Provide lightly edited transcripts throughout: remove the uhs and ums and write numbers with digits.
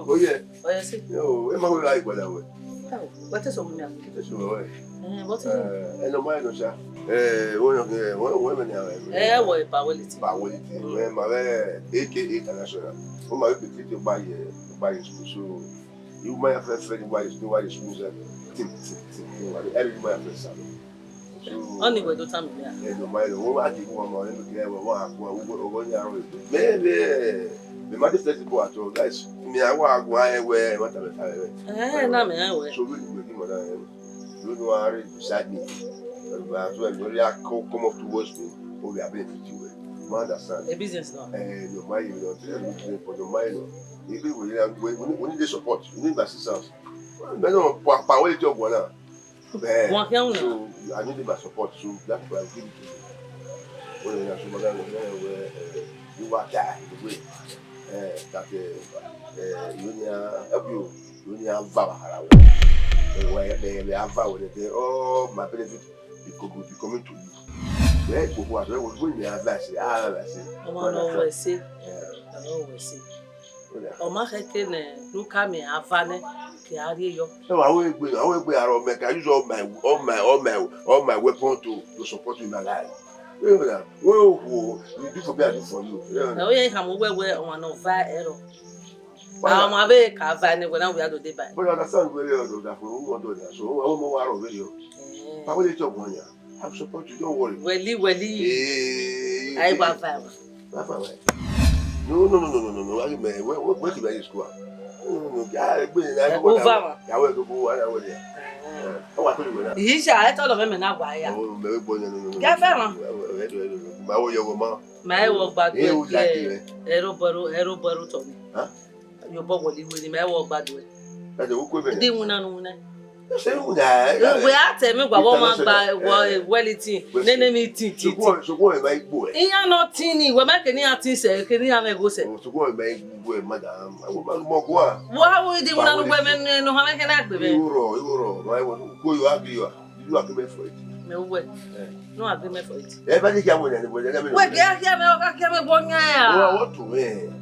Oh yeah. Oh yes. No, I'm not like what I would. What is on me? What is it? And no mind, no sir. One of the women now. What Bawelity? Bawelity. When my A.k.a International. Who might be treated by school. So you might have friend why is no why is school. Tip. Every might have salon. Only we do time here. No mind. Who I give one more. One. Maybe. The matter flexible at all, guys. Me, I walk why where what I'm saying. No, me, so we with him, madam. You know, are beside me. But when you come up towards me, or we are benefit you. You understand? A business now. No mind, you know, for the mind. Even we need the support, we need assistance. But no, power it up one. So I need my support, so that's why I give it to you. When you are so madam, Uwadiae the way. That you have vowed where they have vowed that oh my benefit could be coming to you. Where who was when they have advice? Always say. O ma heke ne nuka me avane ke ari yo. No, I will be around make I use all my weapon to support you in my life. Well, you do for me, I do for you. No, you have where one of error. I'm a ka vane when we are to debate. But I understand very well that for who want to do that. So I will more out of video. I will let you go here. I support you, don't worry. Welly. I want fire. No. I mean, what do you school? No. I will go. I will there. He shall I told of him now why. Oh, very good. My work back here. Aerobaru to me. Huh? Your body with him. I walk bad way. That's a good Didn't we are telling me what woman by Wellington. Nene me tea. So go make boy. You are not teeny. We're making a tea say, can you have a go say? So go make boy, madam. I will more go. Why would you want women know how I can act with him? Euro. I want go you agree. You agree for it. No way. No agreement for it. Everybody can win anybody. Well, yeah, what to win?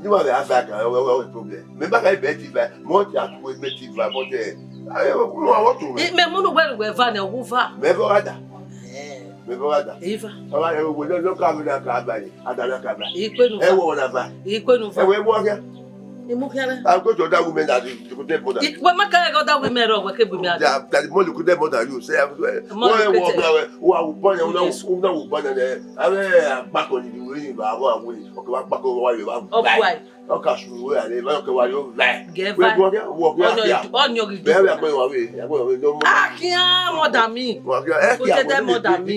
You are the African problem. Remember, I bet if I want to wait, bet if I want to. I want to win. It may move well with Van and Woofer. Never other. Eva. I will not come in a car by another car. Equal. I'll go to that woman that you could take more than you. What my car got that women or what could be that the money could take more than you. Say, who are born and no born and I'm back on you. I want to win. Okay, back over you. Why? Okay, sure. And if I can you like, get on your very away. I can't more than me. More than me.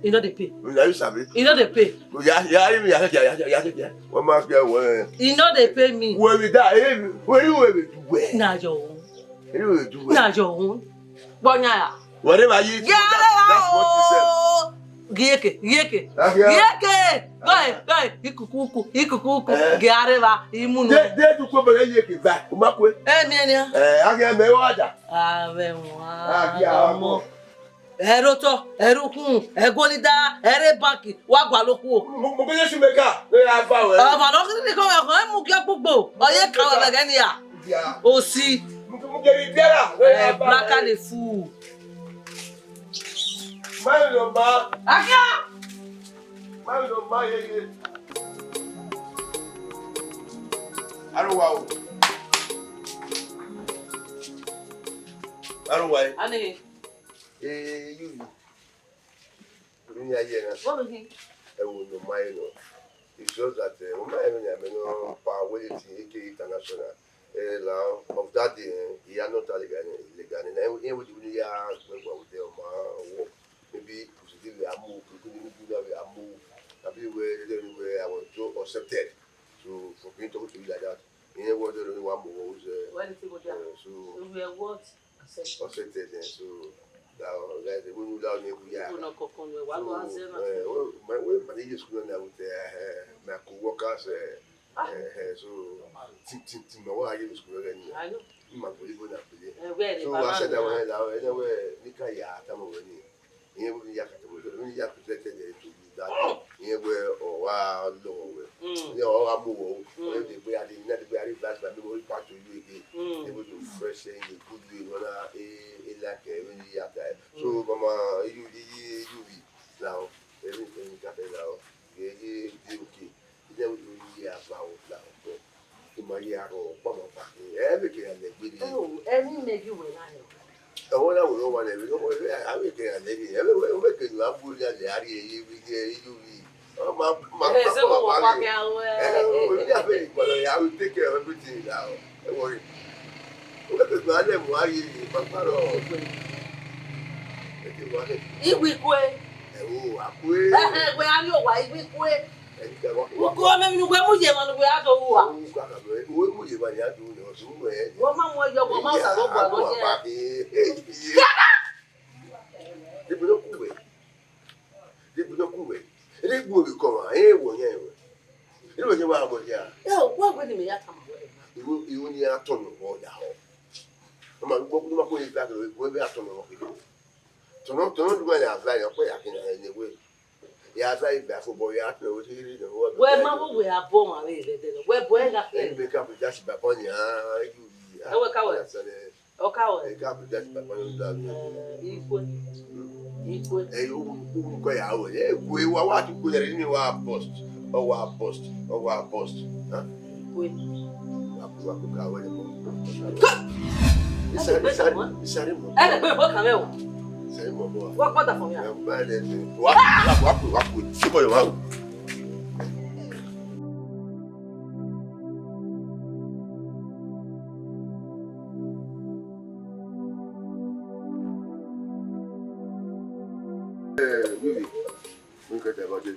You know they pay. You know they pay. What must go? You know they pay me. Where we die? Where you will do? Now your own. You will do. Now your own. Bonya. Whatever you do, that's what you said. Yeke. Guy. Ikuku. Gareva. Imuno. They do come and yeke back. Umakwe. Menia. I get me order. Ave. Eroto, erukun, egolida, erebaki, wa gba loku o. Mo be yesu meka, le ava we. Ma no kini ko e mu ki gbogbo. Oye kan wa be ni ya. O si. Mo ge biara. Black and the fool. Mayo ma. Akia. Mayo ma ye. Aruwa. Ani. You. What is he? It's just that Uwadiae, A.k.a International, of that day, he are not legal. Maybe I was so accepted. So for me to talk to you like that, he was the only one who was so we are what? Accepted. So like the one who down here, my way managing school now with my co-workers. So team, what are you school again? I know. So I said that when anyway, Nikaya, Tamawani, here we are presented to that. Here we are, wow, low. know, I'm moving. We are the very fast, but we will back to you again. They will do fresh and good way. Like when you have that. So, Mama, you now, everything happened now. Okay. Then we have our now. To my year or Mama Paki, everything and the video. Oh, any make you will lie. Oh, I will know what I will get a lady. Everywhere we can love good at the area. You. Oh, my, I will take care of everything now. Don't worry. Look at my name, why you, Papa? If we quit, oh, I quit. Where are you? Why we quit? Go on, you go with them on the way out of war. What mamma, your mamma, what will me at you only are turning all the home. I'm going to back away back to no when I fly up anyway. Yeah, I back for boy out no where mamma we are born, where boy got to make up with just back on you. Okay, equal. We were what to put in our post, our post, our post.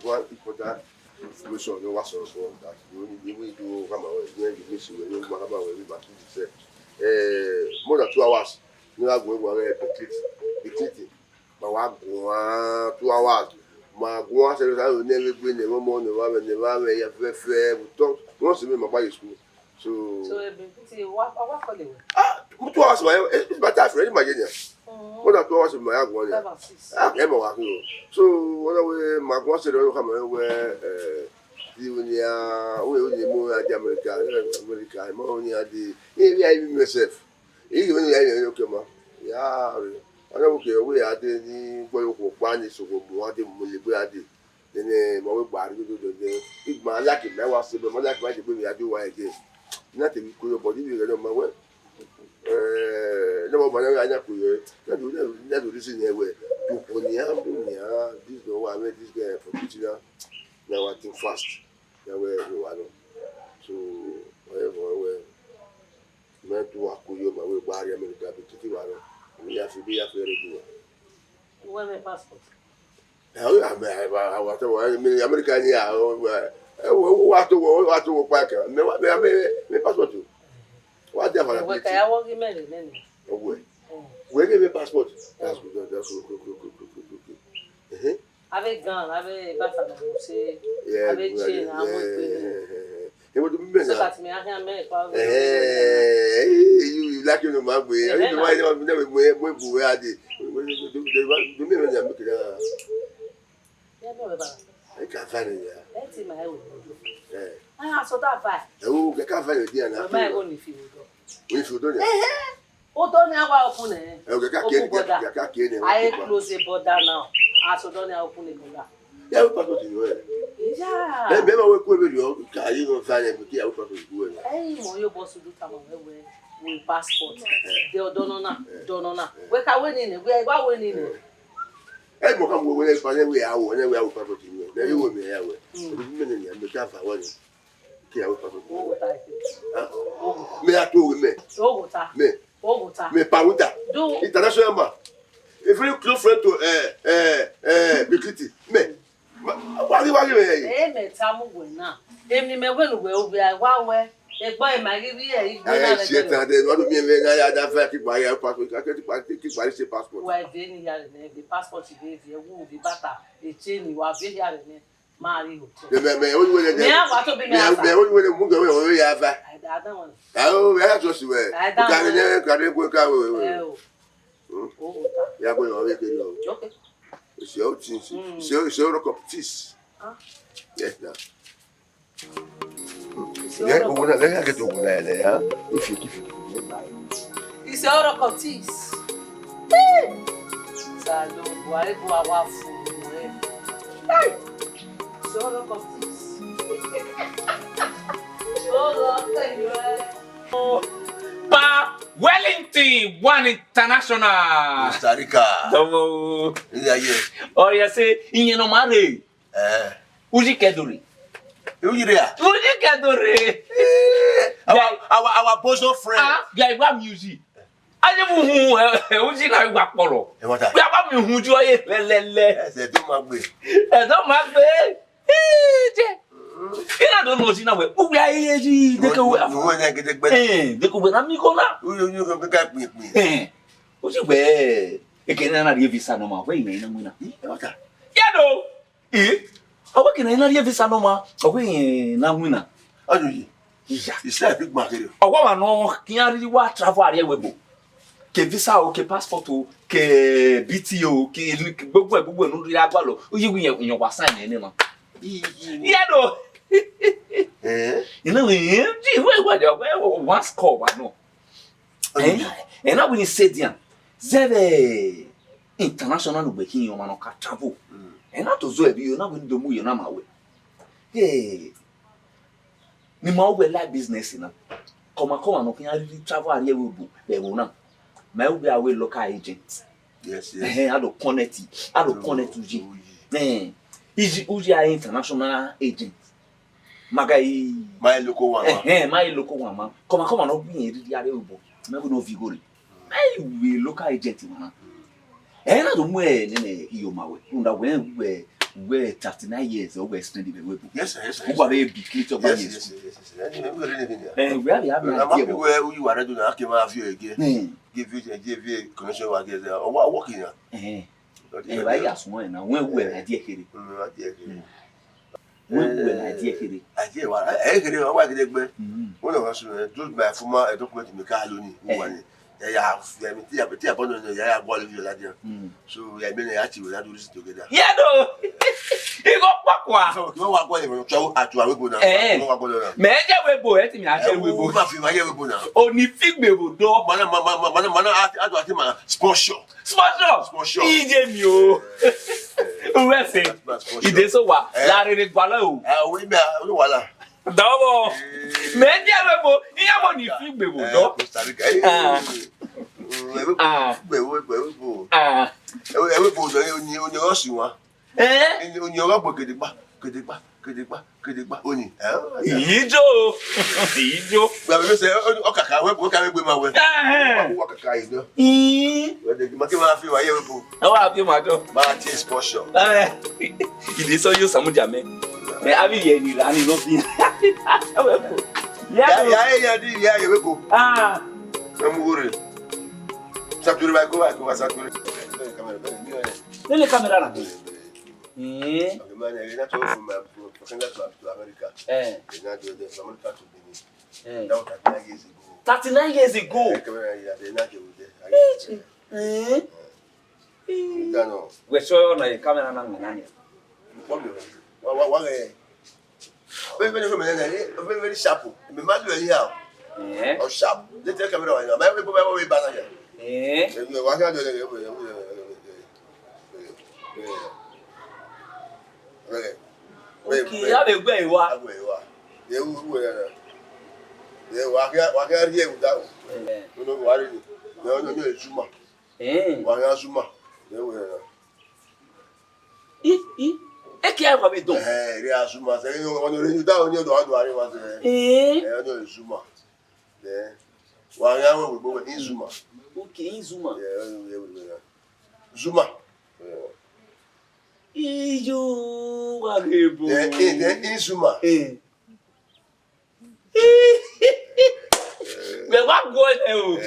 One important information you was also that you only do come away when you miss when you come away back to say more than 2 hours you are going away completely but what 2 hours my go say that you never bring the moment never you have fair we talk once me my boy school so what call it 2 hours it's my time for imagine more than 2 hours in my go so what we my go say don't come where the we more at America more near the maybe I even myself even I okay ma yeah I know okay we are the boy who plan so go more the mulibwe ade then mo we gba do big man like me was say me like my we are do why again not we go body we go ma we no mo na anya ku yo na do this in here we to ponia this no I made this guy for teacher now I think fast now we so whatever we to akuyo ma we gba area America be titi wa no we have to be ready you want my passport I want to America here what to pack me passport what they have we can work email then we give me passport that's good avec gun avec bata na say avec chain na mo you that me ahia me kwa you like no man we I don't know why never we bu ade do me na make na yeah no ba I can't find it let's see my so that fine oh I can't find it there na my own if you don't o don't know how open I close the border now so don't know open the border yeah we passport you yeah be ma we ko be yo ka you no find it we passport you mo yo boss do tam we passport they don't know we ka we ni we gba we ni mo kam we find we are passport you na you me ya we me ni am ka fa woni ki ya we passport me ato me pauta international man a very close friend to Bikiti me why me tamu we na emi me we we obi ai wa we egbo e ma ri igbo na le je tan de won mi me ya da fa ki pa ya passport ki pa se passport wa de ni ya ne the passport dey there wo bi bata e chain wa be ya ne ma ri hotel me o we me wa to be me asa me o we mu go we ya fa I don't want oh we have to see we ka de go ka we ya go yo we ke yo okay c'est autre c'est rock of cheese yes now Yeah, but when I get over there, if you it's all cotis. Salo, why go our food? It's all cotis. Oh, Pa Wellington, one international. Costa Rica. Domo. Yeah. Oh, you say in no mare. Uji keduri. Uwadiae. Uji keduri. Our bosom friend. Yeah, what music? I never Uji na gba poro. We aba mi hu jo ye lelele. Say do magbe. Don't magbe. I don't know si na we. Uwadiae ji de ko we. De ko we na mi ko na. You go make pin. Uji we. E ke na rie visa no ma we ina ina mu na. Ya do. Awa ke na rie visa no ma. We na mu na. Ajuyi. Yeah. You say big market. Owa wa no kian wa travel area webo. Ke visa o ke passport o ke BTO ke gbogbo no ri agba lo. O yiwu yan wa sign ni ma. Ya do. You know, ji we de one score wa no. And now when you say there, zebe international ugbe kin yo ma no ka travel. And na to zo e bi yo na we do mu yo na ma we. Ni ma we like business na. Come no can really travel area we bu be wo na. Ma we be away local agent. Yes. I do connect uji. Is Uwadiae international agent. Magai My local one. my local one man. Come no be really area we bu. Me we no vigori. We local agent man. Na do mu ne iyo ma we. Unda we 39 years or we extend the way. Yes. Who are very big little Yes. We have idea where you are doing a came out here again. Give you a connection with again or working. Why ask one now when we idea here. When we idea here. Idea what I get one of us do by former document in the Caloni. So I mean actually we do this together. Yeah no. He go pakwa. So you want to travel at our webo now. Me je webo e ti mi a je webo. Ma fi ma je webo now. Oni figbe do. Mana ati ma sponsor. Ije mi o. We say. Ide so wa la re gbala o. We be wala. Dobo. Me je webo, iya mo ni figbe bo do. Webo do ni o si wa. Oni o gbo kedigba oni. Ijo. Ba be say o kaka webo ka webo ma we. O kaka ido. We de ma ke ma fi wa ye webo. O wa fi ma do. Ma ti sponsor. Ide so yo samu jame. Me abi ye ni la ni no fi. Ya webo. Amure. Sature vai go sature. Nele camera na. Man, I not from America. Not from America to Benin. Now 39 years ago. 39 years ago. We saw na camera na nani. Very sharp. Me madu anyhow. Or sharp. Let's take camera right now. My people way back here. You walk out Okay, ya be gbe wa. Ye wu na. Ye wa ga ri e da o. No wa ri ni. No ezuma. Wa ga zuma. Ye wu na. E ki a be don. Ri azuma se ni o no ri ni da o ni o do ari wa se. No ezuma. Wa ga wo gbo izuma. Okay, izuma. Ye wu na. Zuma. Ijo wagebo. Izuma. We wa go e o.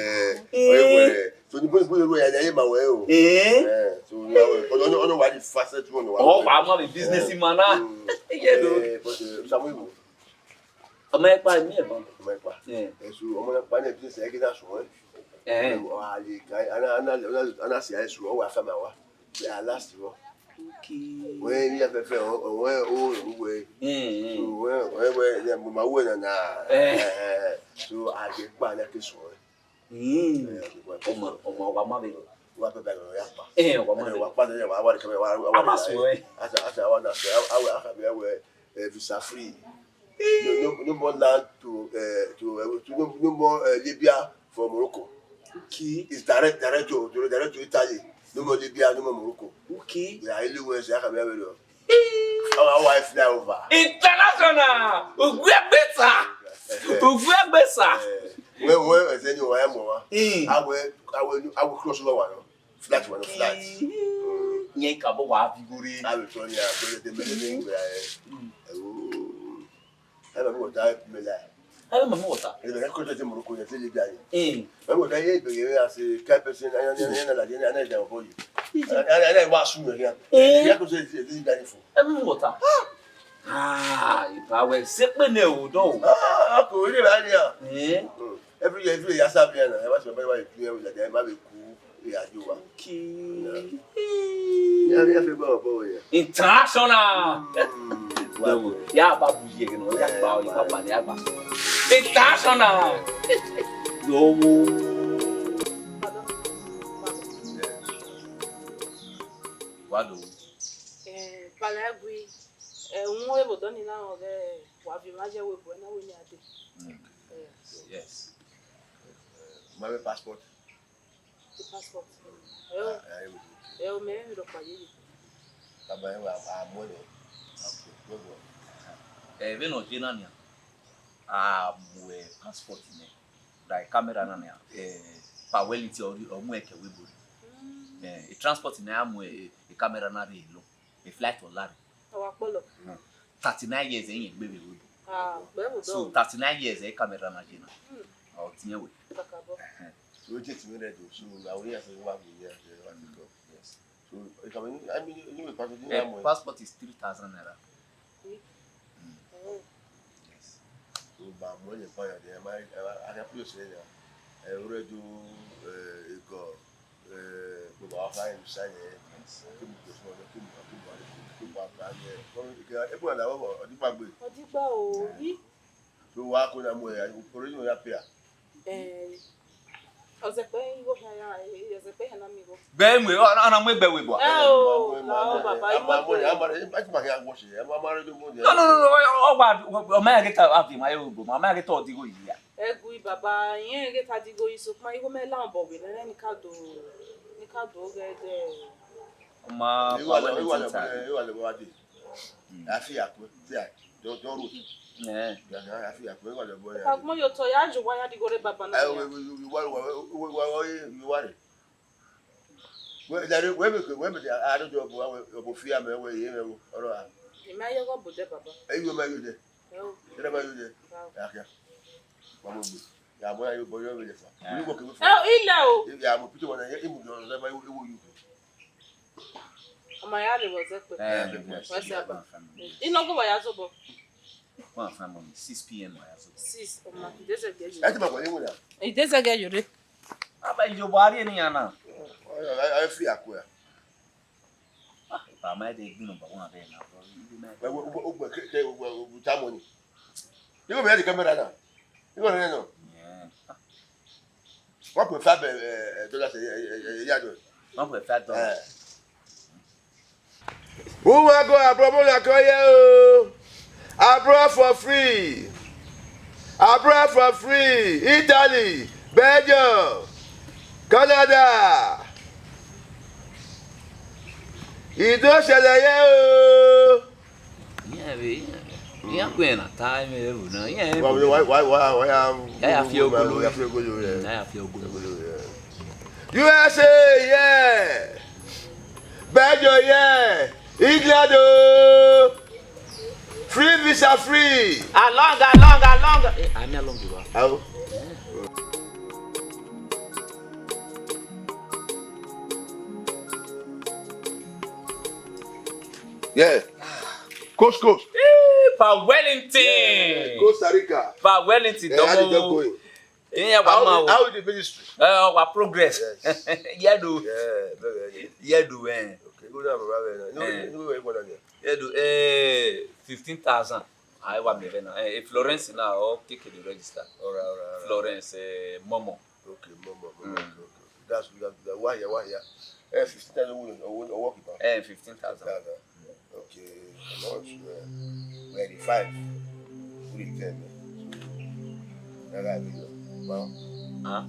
So ni bo ya ye ma we o. So no wa di facet one wa. Oh, wa ma be business man na. Ye do. But Samuel. Ọmọ e pa mi e ba. Ọmọ e pa. So ọmọ e pa na business e gida so. Wa ali ana si ai so wa fa ma wa. Ya last wo. When you have a friend, or where old way. Where my word and so I get by that this one. What a bag of yappa. What come I visa free. No more land to no more Libya for Morocco. It's direct to Italy. No more Libya, no more Morocco. Okay. Yeah, I live where I have ever. Our wife fly over. International. Ugwe besa. Where is anywhere more? I will cross over one. Flat. Nyeka bo wa figure. I will turn here. The many I don't know what I may like. I don't know what. I don't know what I would as a captain and I for you. I was soon here. I could say this What? If I were sick, no, though. I could really idea. Every year, I was my wife here with the Mabby cool. International. Yeah, babu, you know, that's about you, Papa. International. What do? Palagui. One able done now there. What you imagine we when we are Yes. My passport. The passport. Me do paye. I'm money. Even on Jinania. We passport in it. Like camera nania. Pawelity or mweke wibu. A transport in a camera nari low. A flight or larry. 39 years in baby wibu. So 39 years a camera najina. Or Tinyawe. So just minute so I will have to go. Yes. So I mean you passport is 3,000 naira. Yes. So but money for there I have to say I already do go fine sign so wa ko na mo ya original ya pia Bemwe ana mwe bewe bo. No, o ma get afi ma yo bo. Ma get o digo yi ya. Egui baba yen get adigo iso ma igo me la nbo we ni ka do ge de. Ma you are the body. Afi akwe ti a do ro. Yeah, I feel like we're boy. Mo yo to ya ju wa ya di gore baba na. You worry. Well, that when I don't know about fear me way here or me ayo go bude baba. You may you there. Never you there. Okay. Mama bu. Ya mo ayo boy over there. You work with. Ile o. Ya mo pito na imu do never you. Ama ya le was ekpe. Ino go wa ya so bo. One family 6 p.m. 6 oma idese ge I think my money. idese ge yure aba ijo bari ni yana I feel akwa. Ba ma de gbinu ba won abe na We money. You go be the camera now. You go know. Yeah. What prefer $5 $1.5. Who will go abroad? Abroad for free. Abroad for free. Italy, Belgium, Canada. Ido ṣẹlẹ̀ yẹ o. Yeah, when a time no. Yeah. Why I feel good. Yeah. I feel good. USA, yeah. Belgium, yeah. England, oh. Free visa free. Along. I'm along you. Oh. Yeah. Coast. For Wellington. Costa Rica. For Wellington. Yeah, how is the ministry? Our progress. Yes. Yeah, do. Yeah, very. Yeah, do. Okay, go down no way for that. Yeah, do 15,000. I want me now. Florence now, okay, the register. All right. Florence, Momo. Okay, Momo. Okay. That's why yeah. 15,000 or working. 15,000. Okay. Where the 5? Who is 10? Well. Huh?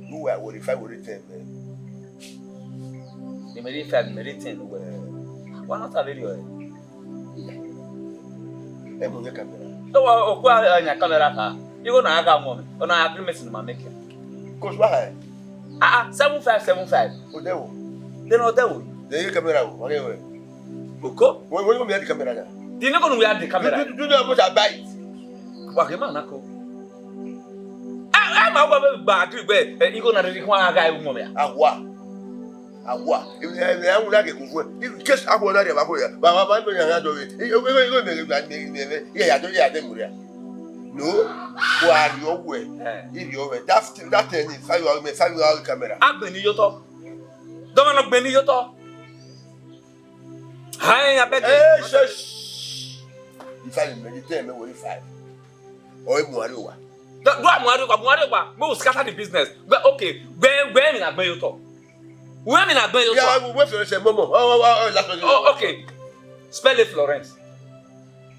Who were the 5 or the 10? The made 5, made 10. Why not a video? Camera. Oh, your camera. You go na aga moment. On our agreement in my making. Coach, why? 7575. Oh, there. Then or there. The camera. Whatever. Oko? When you have the camera? Do you know when we have the camera? Do you know what I buy it? What am I nako? I'm a bad way. You go na the one guy woman. Agua. If I would like to go, if just I will not have a boy, but my brother had to it. Yeah, I don't have them. No, while your way. If you're that thing is 5 hour camera. I'm Benioto. Don't know Benioto. Hi, I bet. If I meditate, I will 5. Or more. Do I want to scatter the business? But okay, when in a Benioto? When in a Benioto? Yeah, we wait for a moment. Oh, okay. Spell it Florence.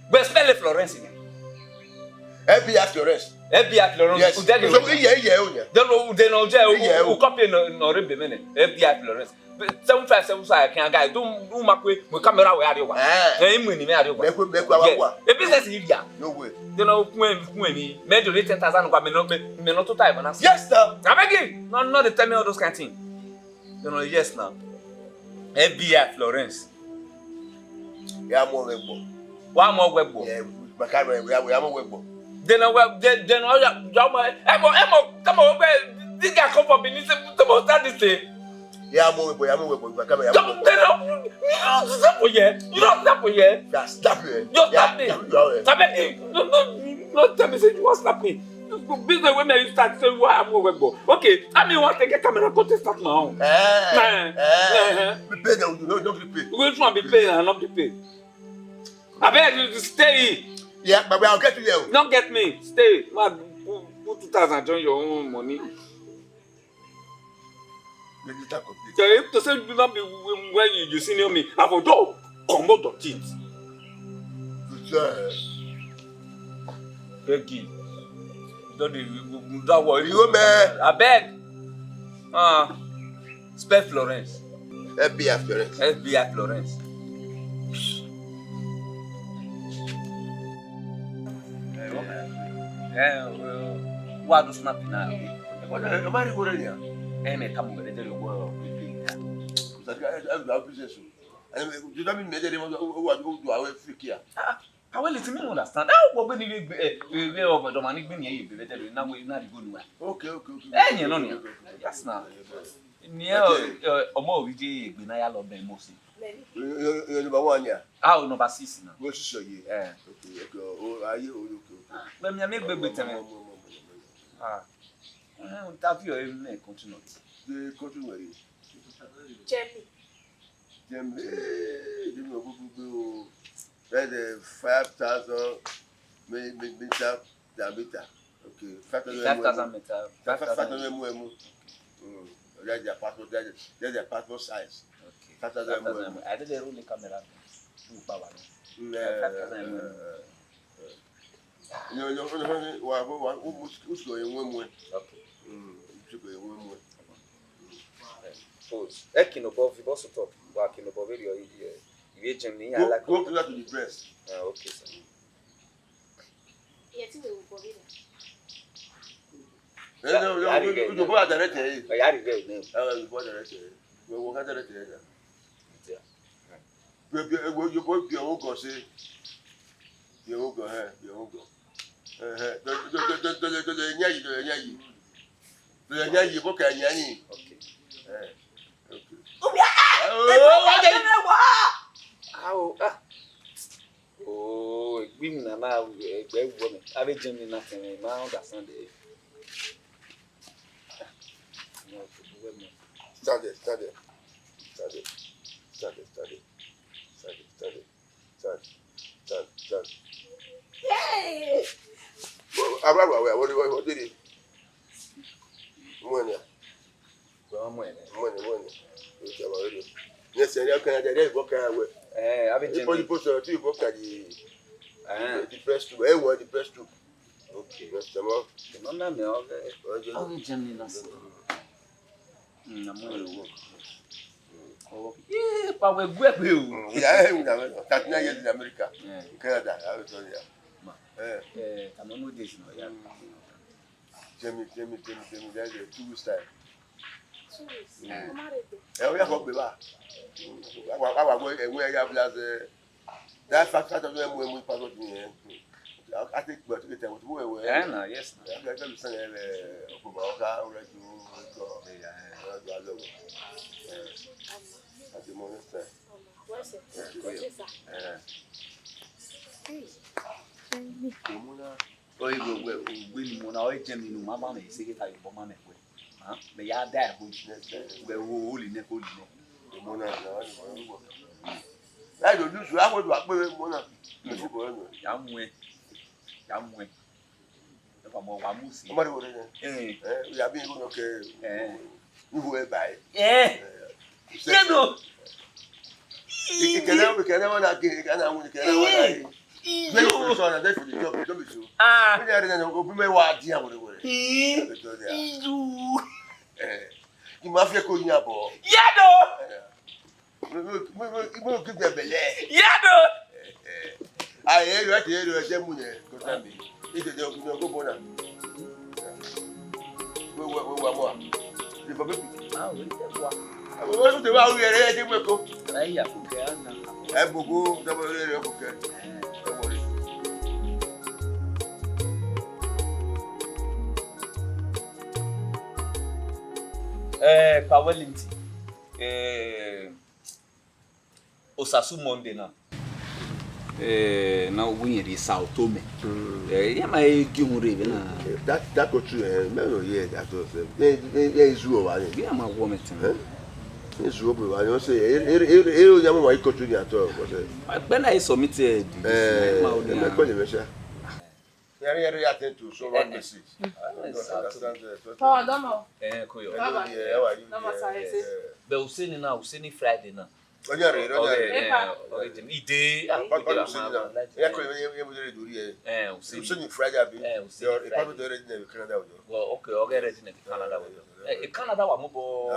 But spell it Florence. Epa Florence. Epa Florence. Yes. Yeah. They know who copy no read the minute. Epa Florence. 7575 can guy do makwe we camera we ade wa. Money me ade wa. The business is here. No way. They know when me do 10,000 kwa me no to time na. Yes, sir. I beg you. No they tell me all those kind of things. You know, yes now. Epa Florence. Yeah, more webbo. One more webbo. Yeah, my camera we are more webbo. Then all come on, this guy come from Benin to start this thing. Yeah, more webbo. My camera. You don't stop here. Yeah, stop here. You stop me. No, tell me say you want stop me. Business when you start saying why I'm more webbo. Okay, I mean want to get camera go to start my own. Be paid, don't be paid. Which one be paid and not be paid? I beg you to stay. Yeah, but I'll get to you. Don't get me. Stay. Man, put 2,000 join your own money. So if to say do not be when you senior me, I will do come out of it. Becky. Don't worry. You man. I beg. Spell Florence. Epa Florence. Epa Florence. What do snap now? What am I going to do? And come over the world. And you don't mean that what do I fake here? I will let me understand. How when you be over Dominic Benny, you be better now. We're not good one. Okay. And you know, yes, now. Near Omo, we did Benaya of them mostly. You're number 1 year. I'll number 6 now. What's your year? Okay. Oh, are you okay? Let me make baby tell me. Interview every continue. The continue. Jerry. That's 5,000 meter diameter. Okay, 5,000 meter. 5,000 mm. That's their passport. That's their passport size. Okay. 5,000 mm. I did a rolling camera. Who's going one way? Okay. Pose. Ekinobo, you also talk. Wakinobo, video. You Germany. I like. Go closer to the breast. Okay, sir. Yes, we will forgive No, you go out directly. I had it very name. You go directly. We will get directly. You go be your go say. You go here, you go. Okay. Oh, women are now very women. I be Germany nothing. I understand it. Stand there. Yay! What did it? Money. Yes, and you can get book away. I've been People post a few book at the press to everyone, the press to. Okay, that's the more. Oh, Germany last. Oh, yeah, but we're good. Yeah, 39 years in America. Canada, I will tell you. I'm not this. Jamie, that's a 2 weeks time. Yeah. We have hope. I where you have that fact of them when we pass on here. I think, but get them with who Yes. I got to send a at the moment. Oh, you will win more. Germany, my money, say it like your money. They are there, which they will holy neck. I don't do so. I would walk with Mona. I'm way. If I'm more, Somebody would we are being okay. We will buy. Yeah. You know. You can never get one again. I want to get one. You mafia ko yin abo. Yado. Mo give them belle. Yado. Aye, you ate mu ne ko tambi. Ite de ogun go bona. We mo. The for baby. We te wa. We te wa we re de ko. Ai ya ko ke ana. E bugu to bo re ko ke. Pawelinti. Osasu Monday na. Na winye di Sao Tome. Ya ma gimure be na. That go through me no here that was. Is who wa ni. Bi ama wo metin. Is who be wa ni o say e o yamo wa iko to ni ato ko say. When I submitted me ko le me sha. Yari attend to so one message. Oh, don't know. Koyo. Be useni na useni Friday na. Onyare. Ide. Ya ko ye mo dere duri e. Useni Friday abi. Your Epa-Hold dere in Canada ojo. Well, okay, okay, ready in Canada ojo. Canada wa mo bo.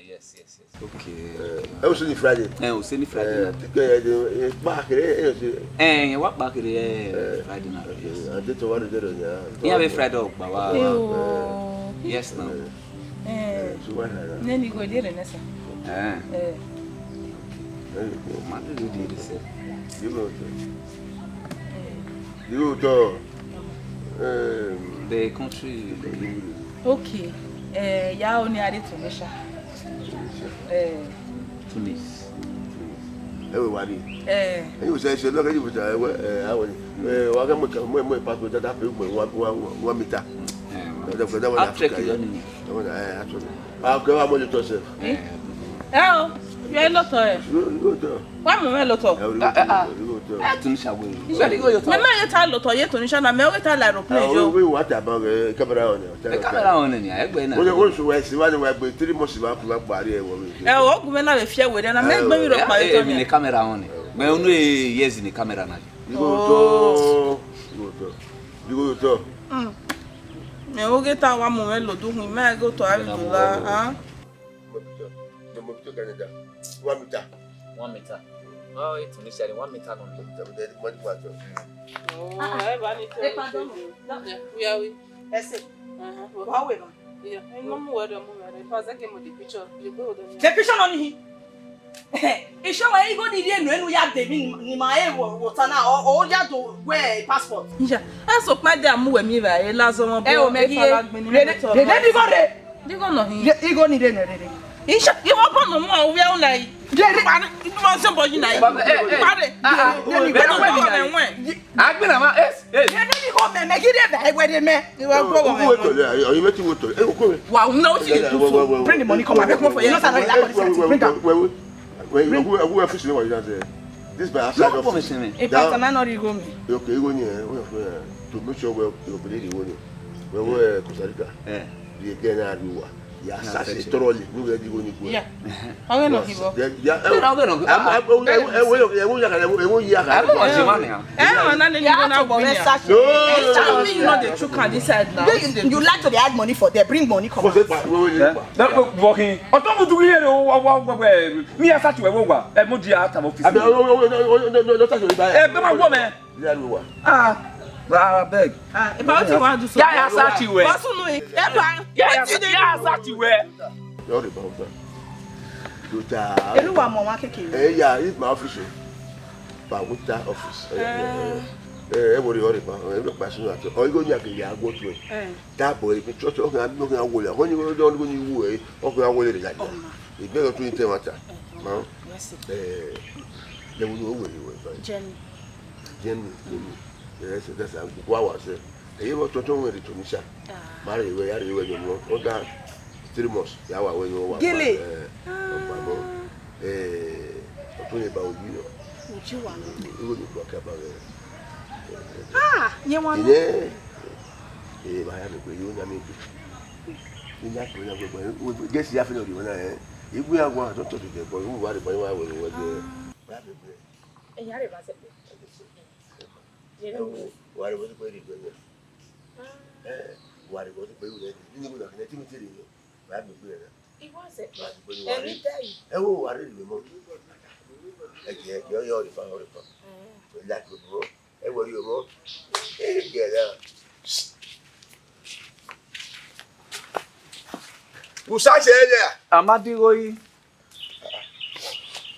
Yes. Yes. Okay. Useni Friday. Useni Friday. Back here. What back here Friday na. I did to one there. Yeah, be Friday ba wa. Yes now. Neni go dire nessa. Man do this. You to the country. Okay. Ya oni ade Tunisia. Tunis. Everybody. You say look at you with I want mo passport that pay 1 meter. I'll check it on. I'll go am to yourself. You are lot of. Why mo lot of? Tunisia we. Me ma ye ta lot of ye Tunisia na me o ta la aeroplane jo. We what about camera on. The camera on ni egbe na. We so we see one we 3 months ba ku gbari e wo. O gu me na be fie we na me gbe mi ro pa e to ni. The camera on ni. Me onu yes ni camera na. You go to. Me o ge ta wa mo me lo do hu me go to Abdullah, ah. Mo to Canada. 1 meter. 1 meter. Oh, it's Tunisia 1 meter no. Oh, ba ni to. Pardon. We are we. Ese. How we no? Yeah. No mo we do mo me. Fa za ke mo the picture. You go do. The picture on him. Isho wa igo di enu ya de ni ma e wo ta na o ya do we passport. Nja. Aso pa de amu we mi ba e lazo mo bo. E o me ki de di go no hin. Igo ni de ne de. Isha, you want to know we are like Jerry, man, you want somebody now? Bring the money, come back for you. This by outside office. A partner not go me. Okay, you go near to make sure we're opening the money. When we're Costa Rica, the again are you. Yes, I say thoroughly. Yeah. How are you? Yeah, you like to add money for them, bring money, come on. Walking. I don't do here. Me, I thought you were a Modia out of office. I beg. About you want to do yeah, I thought you were. Yeah, I thought you were. Sorry about that. Yeah, it's my office. But with that office. Everybody worry about every person. All you go to go to it. That boy, if you're talking, I'm looking at William. When you don't go anywhere, okay, I will let it like that. It's better to tell matter. No? They will know where you were. Jenny. Yes, that's a wow. You were talking with Tunisia. Marry, where you were, you know, 3 months. Yawa, when you were Gilly. Talking about you. You will talk about it. You want I have a good union. Guess you have to know if we are going to talk to the boy who are the boy who was there. Why was the baby doing it? Why was the baby? You know, let me tell you. It was it. Oh, I didn't remember. You're the family. That would go. And what you go? Get out. Who's such a Amadigoy.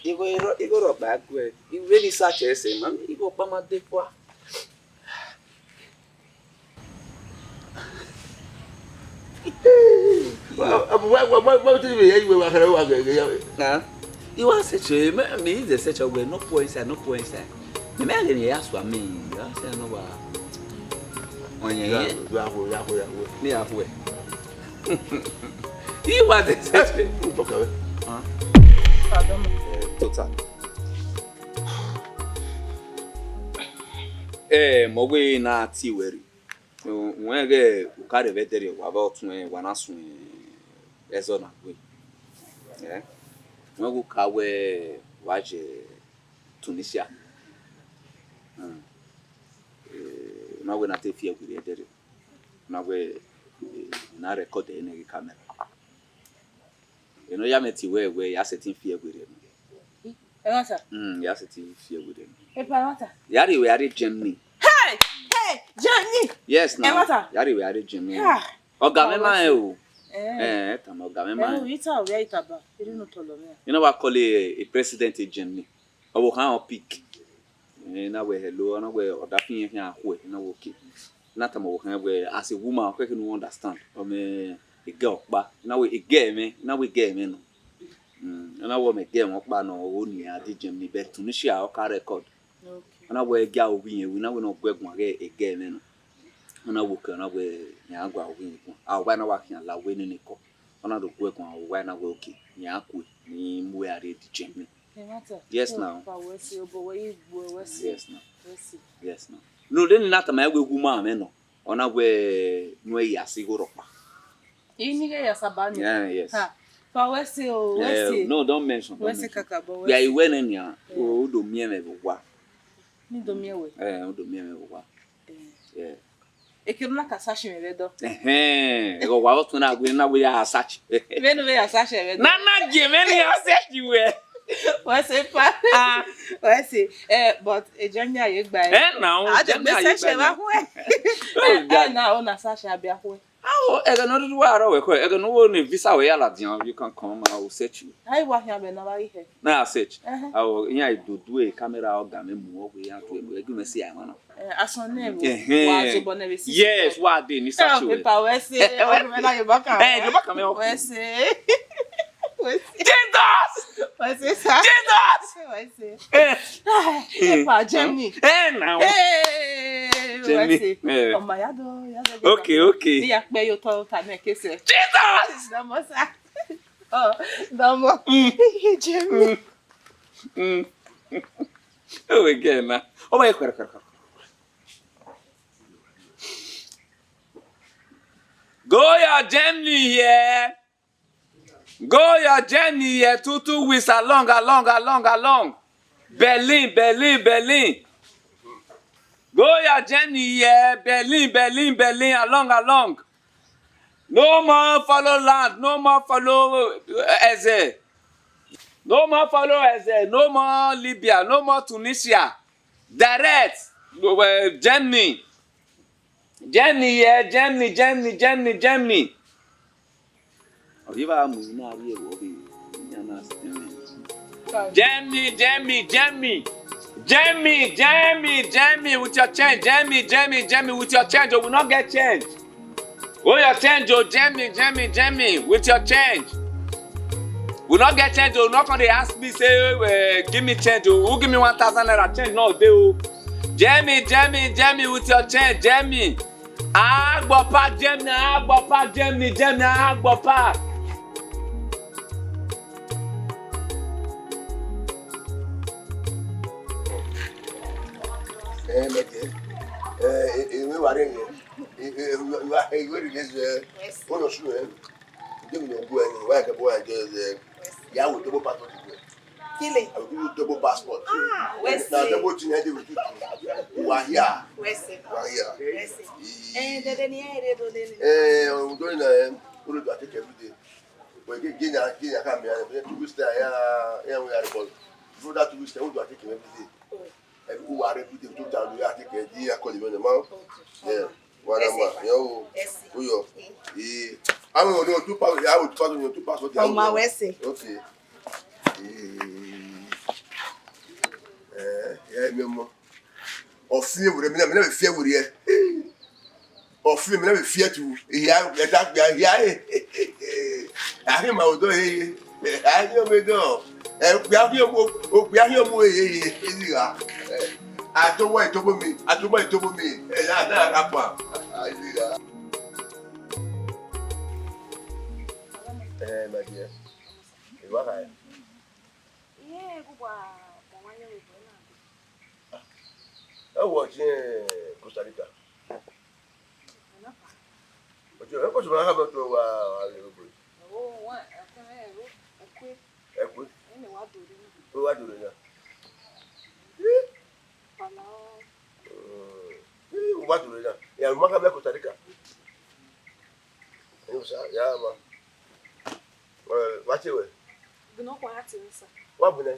You go back where you really such a say, man. You go Pama de Pois. What did you You are such a man, me, there's such a way, no points and no points. The man in the ass for me, you are saying no. On your head, halfway. You are the such total. Mowe na ti weri. When get carry veteri about 1 asun ezona we. Yeah. When go kawe waje Tunisia. Na we na te fie we there. Na we na record any camera. You know ya meti we ya setting fie we there. Ya setting fie we there. Yari we are Germany. Hey, Johnny. Yes, now. Yari we are Germany. Ogamema o. Tam ogamema. You know what call a president in Germany. Owo kan o pick. Na we hello, na we odafin here ahwe, na we okay. Na tam owo kan we as a woman, we can understand. O me a girl pa. Na we a girl me, na we girl me no. Na we me girl mo pa no o ni adi Germany be Tunisia o ka record. Na we girl we na we no gwegun age a girl me no. Na we kan na we nya agwa we ko. A wa na wa kan la we ni ko. Na do gwegun a wa na we okay. Nya akwe ni mu ya re di Germany. Yes now. Yes now. Yes now. No, then not my way woman, no. On a way, no, yes, you go up. Yeah, yes. No, don't mention. Yeah, you went in here. Oh, do me a what? Do me away. Do me a what? Yeah. It can like a sachet, redo. Go out when I win away as such. When we are sachet, Nana, Jimmy, I said you were. What's it? But a Jamia, you buy. Now, I don't know. Now, on a sachet, be a way. Oh, I don't know what I don't know only visa way you can come, I will set you. I want him another here. Now, set. Oh, yeah, I do a camera or gammon more. We have to see. I want to. As on name. Yes, what did you say? When I back, hey, you back, Jesus! What's it, sir? Jesus! Epa, Germany. Now. Hey, what's it? Oh, my God. Okay. Yeah, pay your total time, I guess. Jesus! Damo, sir. Oh, Damo. Germany. Oh, again, now. Oh, my God. Go your journey here. Go your journey here. 2 weeks along. Berlin. Go your journey here. Berlin, along. No more follow land. No more follow Eze. No more Libya. No more Tunisia. Direct. Germany. Germany. Obiba mu na ari e wo bi nya na Germany with your change. Germany with your change. You will not get change. Oh, your change, oh, Germany with your change. Will not get change. You not gonna ask me say, give me change. Who give me 1,000 naira change? No, they will. Germany with your change. Germany. Agbopa Germany. Agbopa. We were in yeah, with double passport. Killing. I will give you double passport. Where's now double thing I did with you. Uwadiae. Where's it? Uwadiae. And then here I'm going to take every day. But again, I can't be able to do that. Yeah, we are about. So that we stay, we do take every day. Who are repeating 2,000? We are taking a year, calling the amount. Yeah. One yo. I'm going to do passport. I would pass on your 2 passports. on my Wesley. Okay. Yeah, me of fear would never fear with you. Of fear, never fear to. Yeah, I him out there. I know me go. We are here. I don't want to me. I don't want to me. And I my dear. You are right. Yeah, I watch Costa Rica. But you have to have a little bit. Oh, what? I quit. What do you know? What do you know? Yeah, I'm going to Costa Rica. Yeah, man. What's your way? What would I?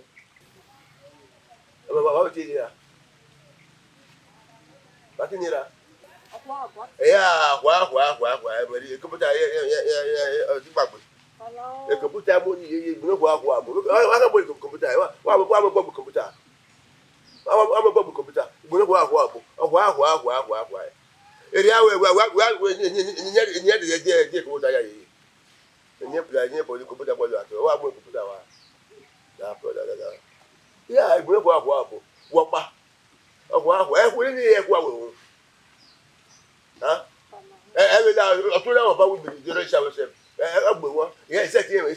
What is it? What is it? Yeah, but you come to the computer money,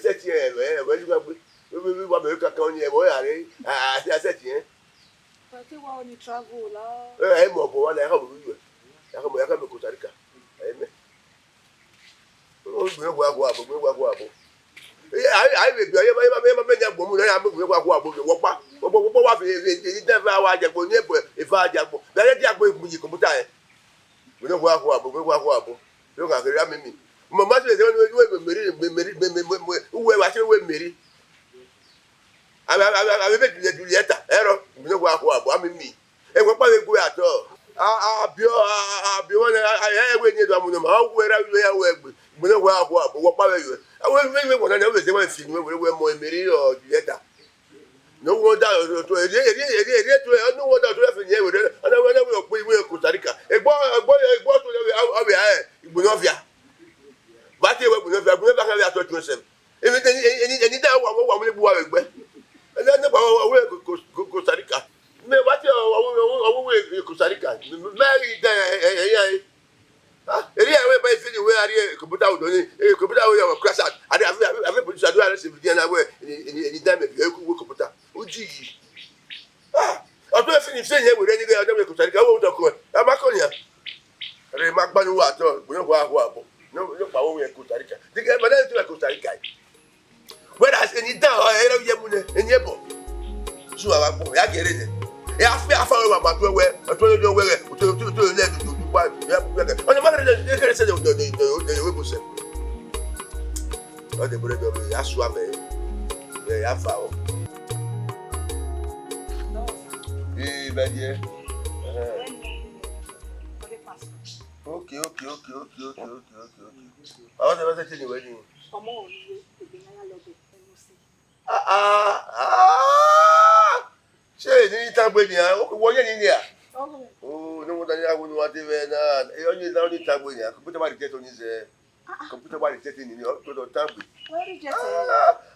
you know what I'm computer. I'm a computer. I'm a computer. You know what? Area where no wonder to no wonder to have here with and when we Costa Rica. A boy to Bunovia. But we never have to yourself. If any that one will here. E afa we ma to we to le do wa ya bu ga. On ma re de se de we bo se. O de bore do ya so ame. Ya fa o. Badie. Okay. I want to say the wedding. Ṣé ní tagbe ni a wo ye ni a? Oh, no wonder ya wo ni wa te ve na. E o ni na ni tagbe ni a. Computer ba reject oni se. Computer ba reject ni to do tagbe. Where reject?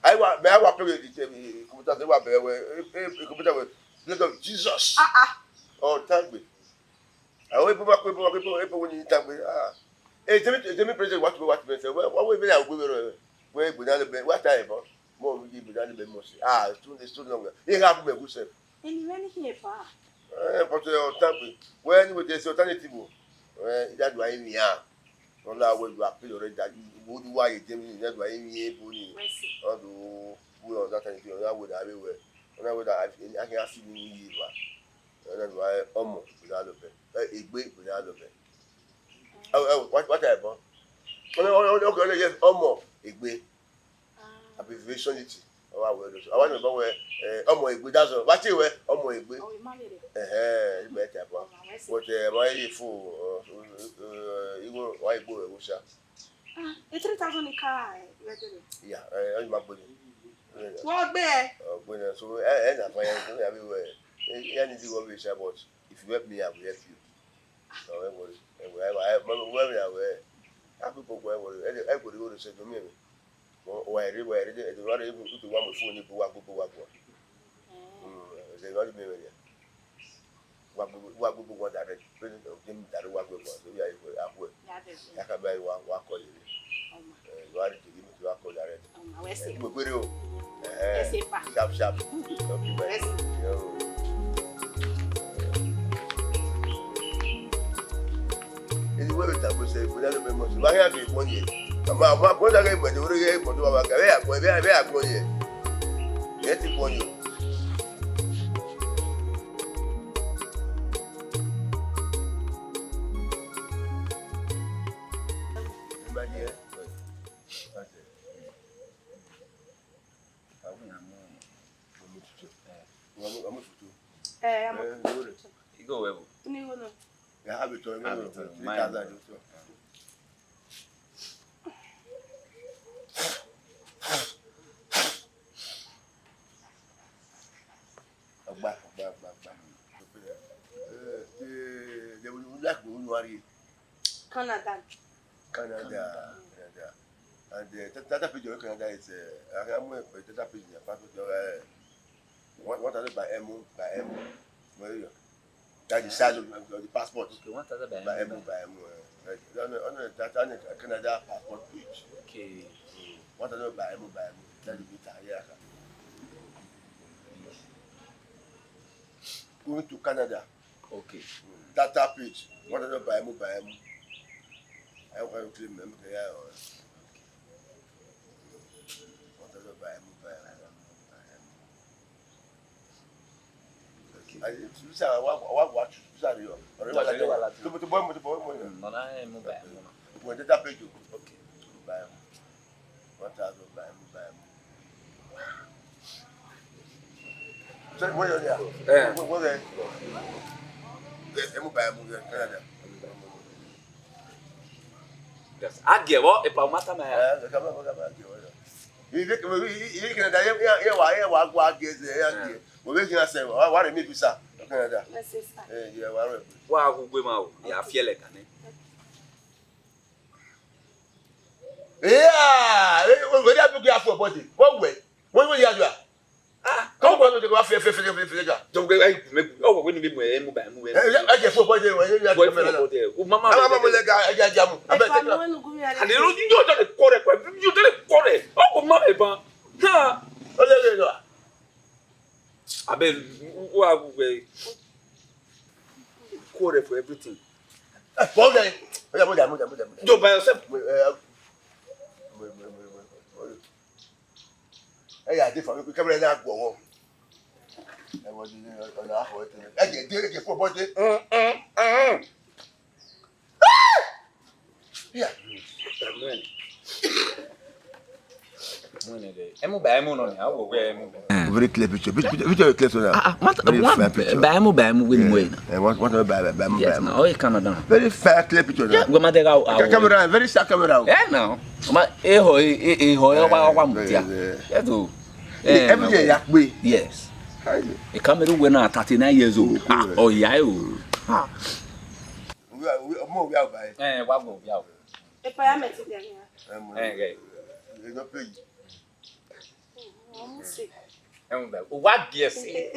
I wa pe the computer se wa be we computer we blood of Jesus. Oh, tagbe. I we people when you tagbe. Tell me president what say. What we be na go we go na be what time about? Mo we be na be mo say. It's too long. You have me go say. And when here fa? But tagbe. When we dey alternative. That why we are. On that way you appeal already that you why you tell me that why you boni. Although we on that time that would have we. On that way that I can see me you ba. That's why omo without the egbe without the what type of? Okay, yes, omo egbe. Abbreviation it. I want to know where omo egbe that's all. What you where omo egbe? Oh, you married it. Better but why for you why go we sha. 3,000 a car. Yeah, I my body. What be? When so na fire everywhere. Anything go be sha but if you help me I will help you. So everybody people everybody go to say to me. Why the rather able to one with phone people work. They not me there. What people want that president of them that work with us. So yeah, I work. I can buy one call you. You are to give me to call direct. Sharp. Anyway, we talk say we don't remember. So I have been 1 year. Ma go da ga but we get but wa ga we akpo here. Get it 1 year. You go where? Yeah, have it to 3,000. Back. They will like Uwadiae. Canada. And the page of Canada is I'm going to page in the passport. What are they by M? That is size of the passport. Okay, what are they by M? On the Canada passport page. Okay. What are they by M? That is it. Going to Canada. Okay. Data page. What are they by M? I want to claim them. What are they by M? I watch. Sorry, or to boy. No, I move back. When data page. Okay. By 1,000 by so what are there? What there? Yes, by Canada. Yes. I give up if I matter my. You can why we can say, what a maybe, sir. Canada. Yeah, Wow, we mau. Ya feel like ane. Yeah, we have to go for body. What way? When will you have? Come on, to go for don't go. Oh, when we move back. I get for body when you have Mama, I jam. I bet and you don't correct. You didn't correct. Oh, Mama, ha. I bet we quarter for everything. Don't by yourself. Hey, I did for me. Come right now. Go home. was on the hour. I get for body. Yeah. Very clear picture. Picture clear so now. Very fair picture. Baimu win way. What baimu? Yes, now you come down. Very fair clear picture. Yeah, go mate go. Camera, very sharp camera. Yeah, now. Ma ho wa mutia. Yeah, do. Every day yak way. Yes. E camera we na 39 years old. Oh yeah o. We more we out by. Wa go ya o. Epa-Hold-Ya meti dem ya. Okay. You no pay. Uwadiae say.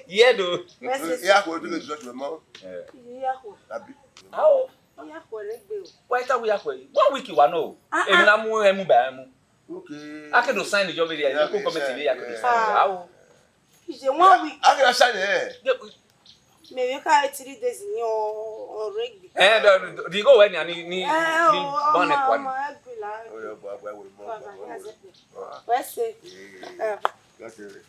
Yeah do. Yeah, go to the church with mom. Yeah ko. Abi. How? Yeah ko regbe o. Why ta we akwe? 1 week wa no. Emi na mu emu ba mu. Okay. I can sign the job there. You go committee there. How? Ije 1 week. I can sign it. Me we ka 3 days ni o regbe. The go when ni born it one. Oh yeah, boy will more. What's it? That's it.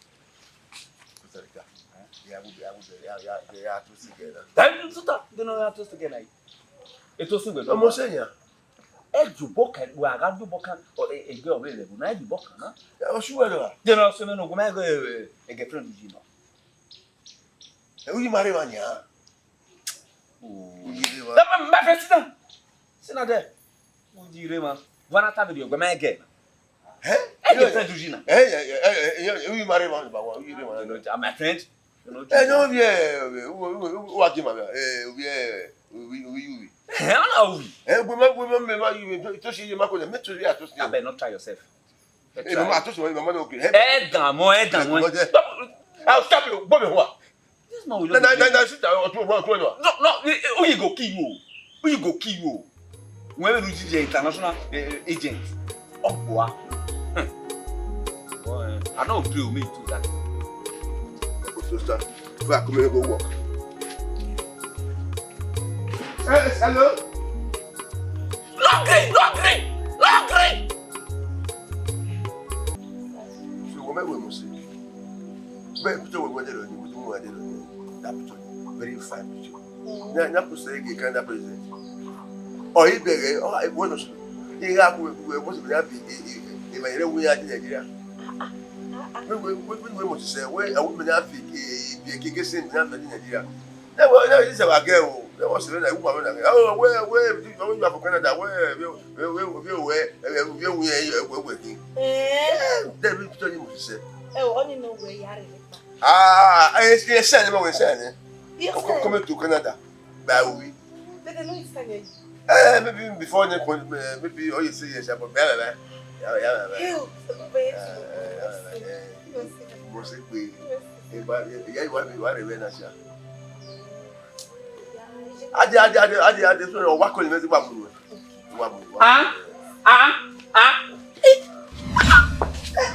Yeah, we are two together. Then stop. Don't know how to together. It was good. No more saying. Eju boka we aga du boka e girl we level na eju boka na. Yeah, sure no. They no so me no go me go e girlfriend you know. You marry one ya? Ma president. Sina there. Ujire ma. Wana ta video go me get. E girlfriend you know. You marry one ba one. You marry one. My friend. No yeah. What give me? We. Hello. Women you to see you make the metro here to see. I better not try yourself. I told you my okay. I'll stop you. This man will no, sit down. No, who you go kill you? Who you go kill you? When you see the international agent. Oh boy. I know drill me to that. Sister, we are coming to go work. Hello? Lockery! So, what we must say? But picture we were there, that picture, very fine picture. Now, to say, you can't present. Or he beg, or I want to. He have was happy in my own way in Nigeria. We must say, where a woman have a kissing in Nigeria. Now, this is our girl. There was a woman. Oh, where you are from Canada? Where we working? Then we told him to say. Oh, only know where you are. I send him away, send him. Come to Canada. By we. But I know it's funny. Maybe before the point, maybe all you say is about Bella. I so work on the babu.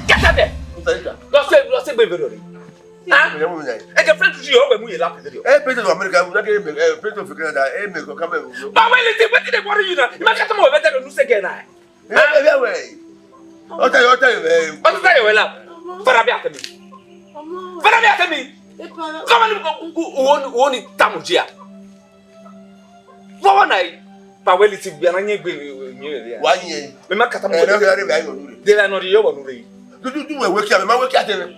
Get out there. Don't say baby. I can friend to you when we laugh at you. President of America, we not get President of Canada, make come. But when they worry you now, you might come over better than again. Way. I'll tell you. I'll tell you well. Farabi at me. Come on, won it Tamujia. For one night, Pawelity Bianani. 1 year. We might cut them. They are not your one. Do a work at my work at them.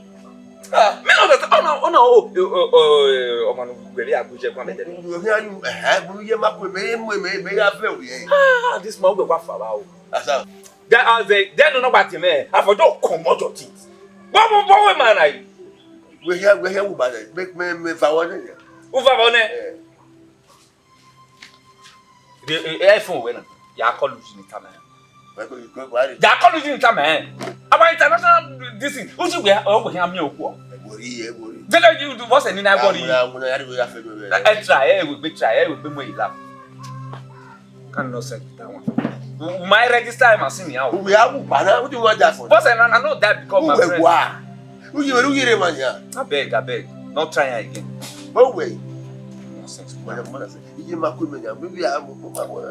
This man will waff about. That are they don't know about him. I forgot commodity. What man I? We here about it. Make me for one. The iPhone winner. Ya call you time. Ya call you time. About international this thing. Who should we over me? Then you do what's any body? I try, we be more laugh. Can no say that one. My register, I'm seeing you. We have what do you want that for? What's I know that because my friend. Who you man here? I beg. Not try again. No way. Nonsense. Madam, you ma ku me ya. Maybe I am.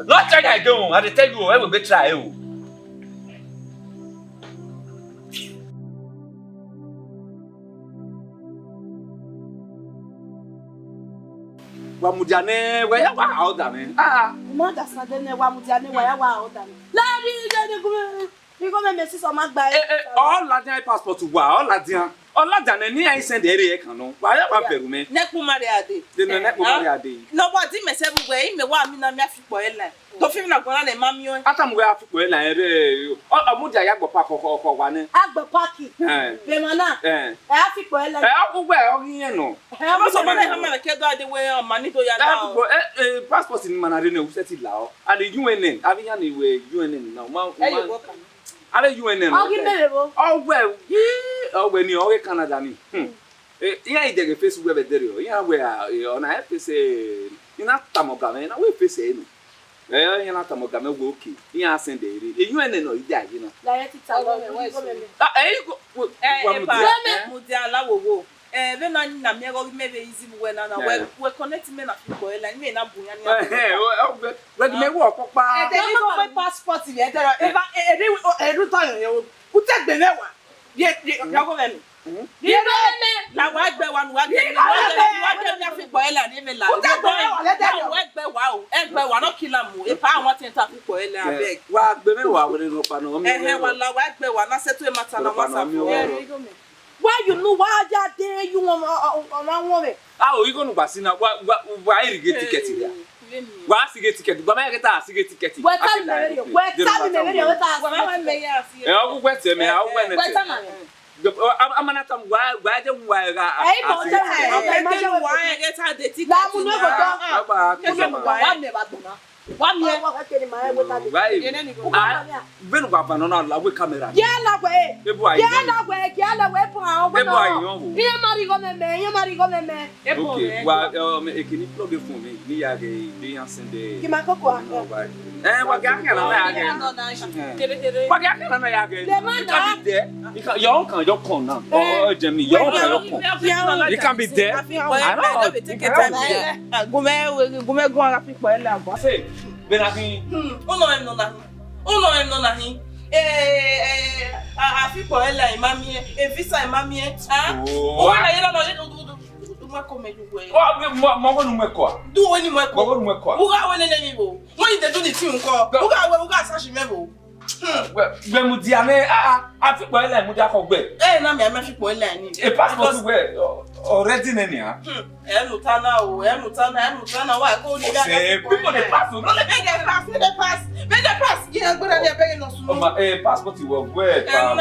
Not try again. I tell you, I will be try you. Wamudiane, where you are out there, ah. Mother Sadene, Wamudiane, where you are out there. Lady, you go and Mrs. Omagba. All Ladian passport to wow, all Ladian. All Ladian, any I send the area canoe. Why are you me? Nekumariade. The Nekumariade. Nobody may say, way, me want me na me for Ellen. Don't feel like one and mammy. Atam we have to go in a Mudia Yago Paco or one. Agba Paki. Bemana. Africa Ellen. Well, you know. I was a man I can't the way on money to your passport in Manarino set it loud. And the UN, Aviani way, UN now. Are you in them? Oh, well, oh, when you are Canada. Yeah, they face where they are. Yeah, where you have to say, you're not Tamogame, and I will face it. You're not Tamogame, walking. You are sending it. You and no, you know. When I never maybe easy when I we're connecting men of people and me not doing anything. When they walk, my passport in there. Every time you put that the never. Yet, you're going. Now, what the one what wow, and by one kill if I want to talk people, I beg. What the one why you know why that day you want on woman? How you going to Basina? Why you get ticket here? Why you get ticket? But I get a ticket. What time? What I'm not why don't why I get her the ticket. One year, when Wapan la we camera. Yalla way, yalla way, okay, well, can you plug for me? Near the answer. What can your con now? Oh, Jimmy, you can be there. I don't know. Take a time. Go say. Benaki. No, nothing. I feel for Ella, mammy, a visa, mammy. Oh, I don't know. Do any more. Who got one enemy? Why did they do the team call? Who got such a member? Well, Mudiane, I feel well, and Mudako way. And I'm a magic boy land. A passport way already in here. Mutana, why call you people the passport? The pass. Yeah, but I'm begging us a passport you were where. Now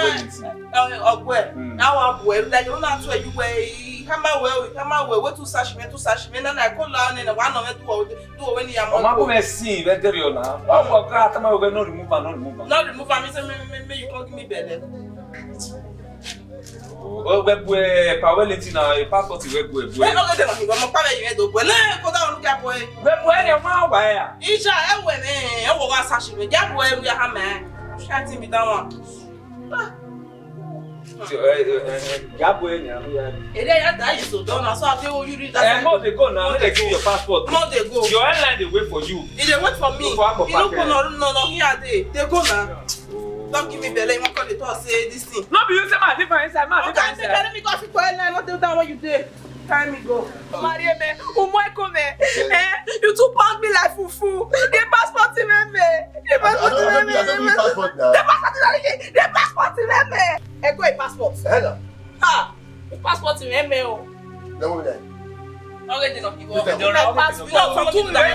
I'm well, like you're not where you way. Come away, what to sash me, and I call down in a one of it do when you are not see that there you now. Oh, God, I'm going to remove. Not remove, you call me better. Oh, where Pawelity now, a passport to work with. We're not going to go down, get away. Where your mouth, where? Each I went in, I will sash me, get away with your hammer. Shanty me down. Gabwe, yeah. So don't so I tell you that. No, they go now. They give your passport. No, they go. Your airline they wait for you. If they wait for me, you don't go no here they go now. Don't give me belly. I'm going to say this thing. No, but you say my difference. Okay, let me go to the airline. Not tell them what you did. Time me go. Maria me, come. You two pound me like fufu. The passport in me. The passport in me. Go a passport. Hello. Ah, the passport in me. No way. Okay, no, you go. No, passport. No, from Now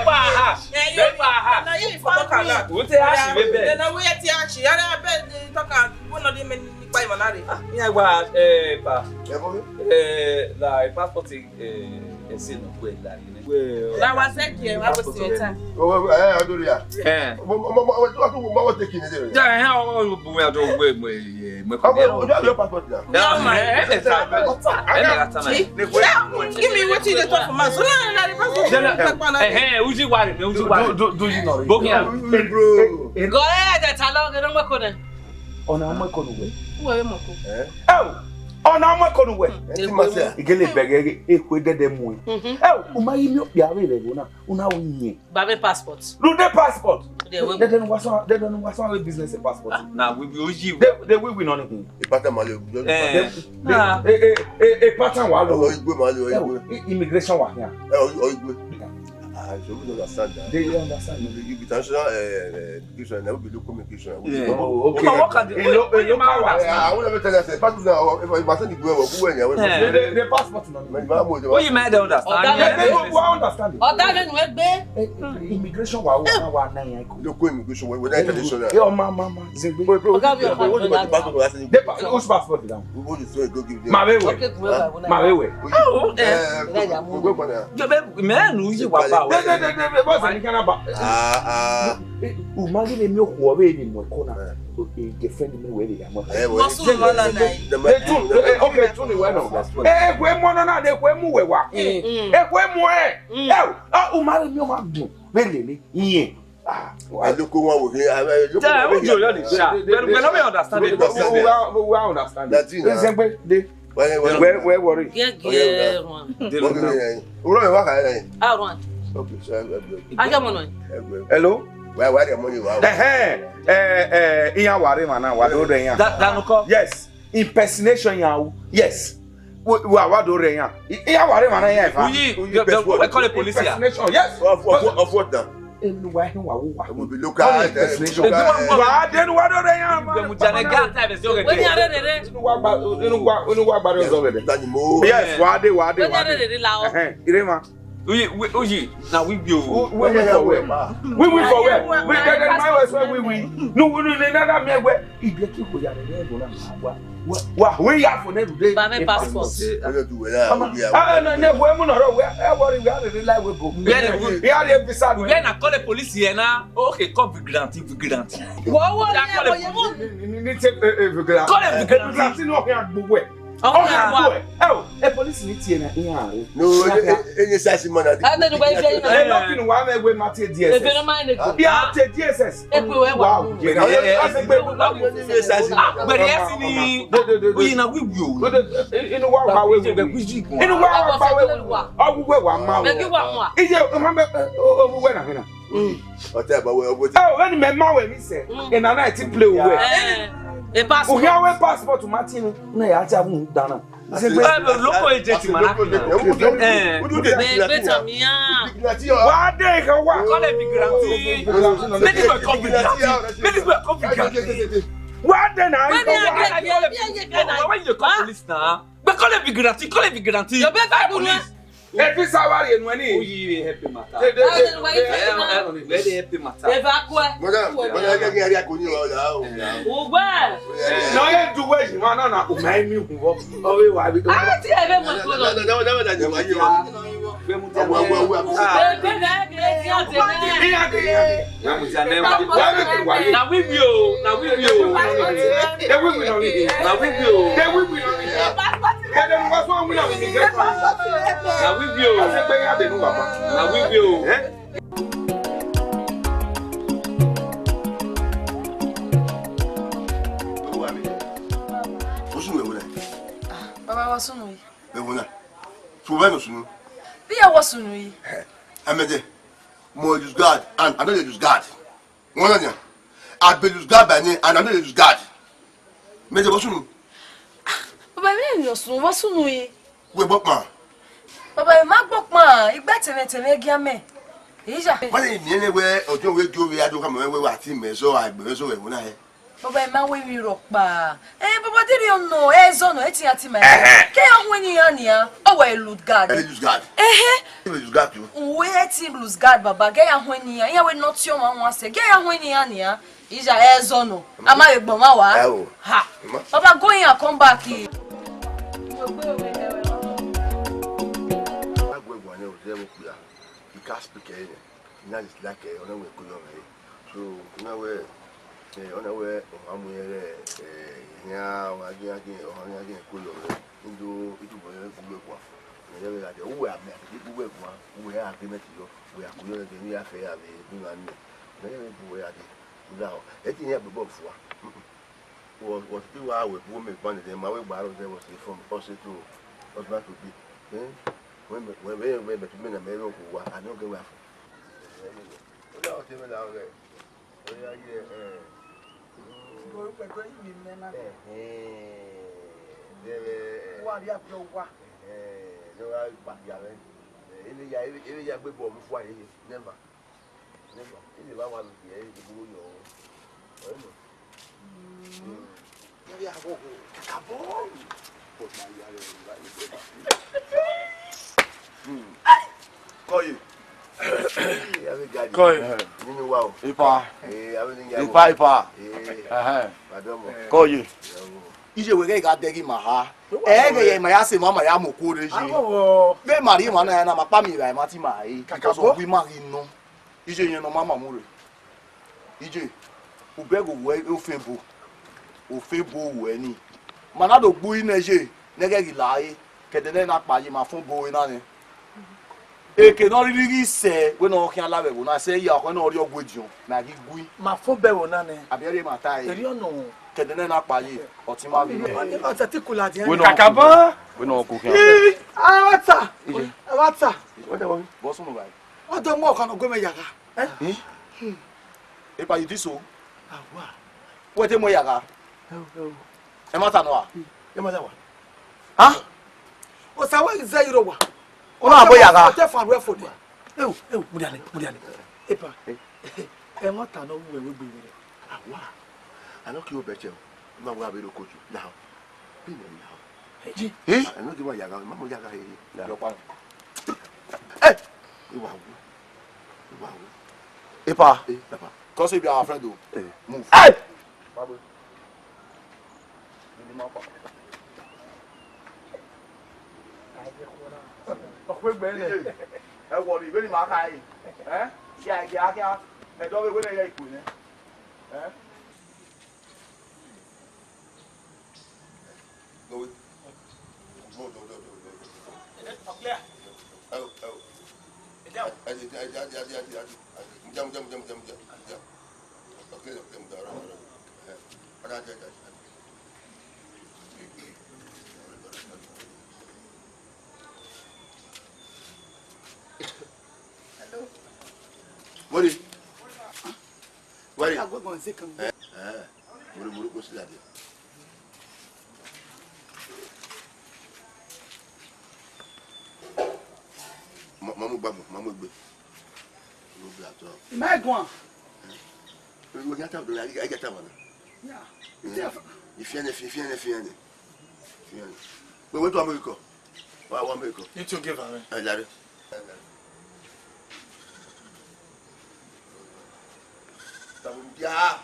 you for talk. What they ask you, baby? Then we at the action. I bet talk. One of them in Manari. Yeah, what? La passport is in way that. That was here. I was there. Oh, I do ya. What taking it? Yeah, how we are doing your passport now. Give me what you talk about. So do you know? Bro. Go ahead, that's how long I don't work on it. On our way. Oh. On our way. Igele beg equated them way. Oh, my una win. Baby passports. Do the passport. They don't was on business a passport. Now we will you. They will win on anything. A pattern A pattern while immigration was here. I don't understand that. They understand. You international education, never be local communication. Yeah. Okay. What can they? I will never tell you. Passport now. If I send you go, who when you? The passport. What you made them understand? They don't understand. Immigration wa na yan ko. Local immigration, we not international. Yo, mama, Zingbe. Which passport down? Who you say go give them? Mawewe. Man, who you wa ba? What's any kind of Umagi le mi okwo we ni mo ko na. Girlfriend me we dey am. Okay, tuni we no. Kwe mo na de kwe mu we wa. Kwe mu umari mi o ma dun. We le yin. I look one with here. We don't understand it. We understand. That's it. Where worry? Hello? Where the money was? Iya ware mana wado re yan. Yes. Impersonation yan. Yes. We wado re yan. Iya ware mana yan fa. We call the police here. Yes. Of what now? Enu wa hin wa wo wa. We be local. Wa den wado re yan. We mujane ga time se o When you are there, Enu wa gbare zo be. Yes, wade. when you are there, lao. Irema. Uyi, now we go. We win for where? We get the my words where we win. No, we never me where. Ibeki ko ya re go na wa we ya for every day. Ba me passport. No, we mu no ro we worry we are the life we go. We are the visa. We na call the police here na. Okay, come vigilant. Wo Ni take vigilant. Call the vigilant. No here gbogbo e. A police need to no, any size man. I don't know why you are not one way Matthew DSS. If you don't mind it, yeah, DSS. Wow. But yes, we na we go. In the war, passport to Martin. No, I have done. Local agent man. What day go what? Call it vigilant. What then I when you call police now? But call it vigilant. You better police. Every salary and money. You happy matter. Very happy matter. No, you do what you want to remind me of. Oh, why we don't. Now we Baba wasunu yi. Ewuna. Tuwa no sunu. Biya wasunu yi. Amede. Mo use God and I don't use God. One of I be use God by name and I don't use God. Mede wasunu. Baba mi ni wasunu wasunu yi. We bokman. Baba ma bokman, igba tele gi ame. Ija. Wale ni ene we ojo we jo we ado kama we wa team so agbe so we wona he. Baba ma we wi ropa. Baba did you know zo no eti ati ma. Ke ahweni ya ni ya. O we lose God. Lose God. Lose God you. We eti lose God baba. Ge ahweni ya. Ya we not your man wan say. Ge ahweni ya ni ya. Ija zo no. Ama egbo ma wa. Ha. Baba go in and come back here. You can't speak anything. Now it's like on a way so now we're on a way I'm here again cool into it will work. We are people work we are agreement we are cool we are fair we are now it's here before was people are with women money them my way barrel there was from person to husband to be when to men American who I don't go after. Ele ya gbé bọ̀ mú fún ayé never. Ele bá wà lókè ẹ̀ ìgbówó yọ̀ ọ́. Ọ̀rẹ́ mọ̀. Yẹ́rì àkókò kàkàbọ̀. Pọ̀ máa yá rẹ̀ láì gbé bá. Call you. Call you. Nínú wa o. Ipa. Call you. Ije wege ga degi maha. Ege ye ma ya se mama ya mokore ji. Be mari ma na ya na mapa mi ra ma ti ma e. Because of we mari no. Ije yen no mama mu re. Ije u bego we o febo. O febo we ni. Mana do gbu ineje nege gi lai. Kedene na pa yi ma fun bo ina ni. Eke no riri se we no kin alawe go na se ya ko na ori ogwejiun na gi gui. Ma fun be wo na ni. Abere ma ta e. Eri ono kedene na pa yi oti ma bi. O ta ti kula di. Kakaba. We no ko kin. Awata. Awata. What the one? Boss mo bai. O do mo kan go me yaga. Epa you diso. Awa. What mo yaga? E mata no a. E mata wa. Ha? O sa wa zero wa. Ona abo yaga. O te fa we for there. Mudiane. Epa. E mata no we gbe re. Awa. I no ki o beche o. Ma wa be lo koju. Now. Be no now. Ji. I no di wa yaga. Ma mo yaga he. Yo pa. Iwa. Epa. Papa. Cause we be our friend o. Move. Hey! Babu. Ni ma pa. Okwe gbe ni. E wo ri be ni ma ka yi. Kia. E do we na ya iku ni. Go. Clear. Oh. Down. Jump. Okay. Hello. What is? What is? I'm going to say come. What's that? Mamu gbe. Lo bla to. Megwan. We get up do I get up one. Yeah. If you any. We went to America. Why America? You to give her. I got it. Yeah.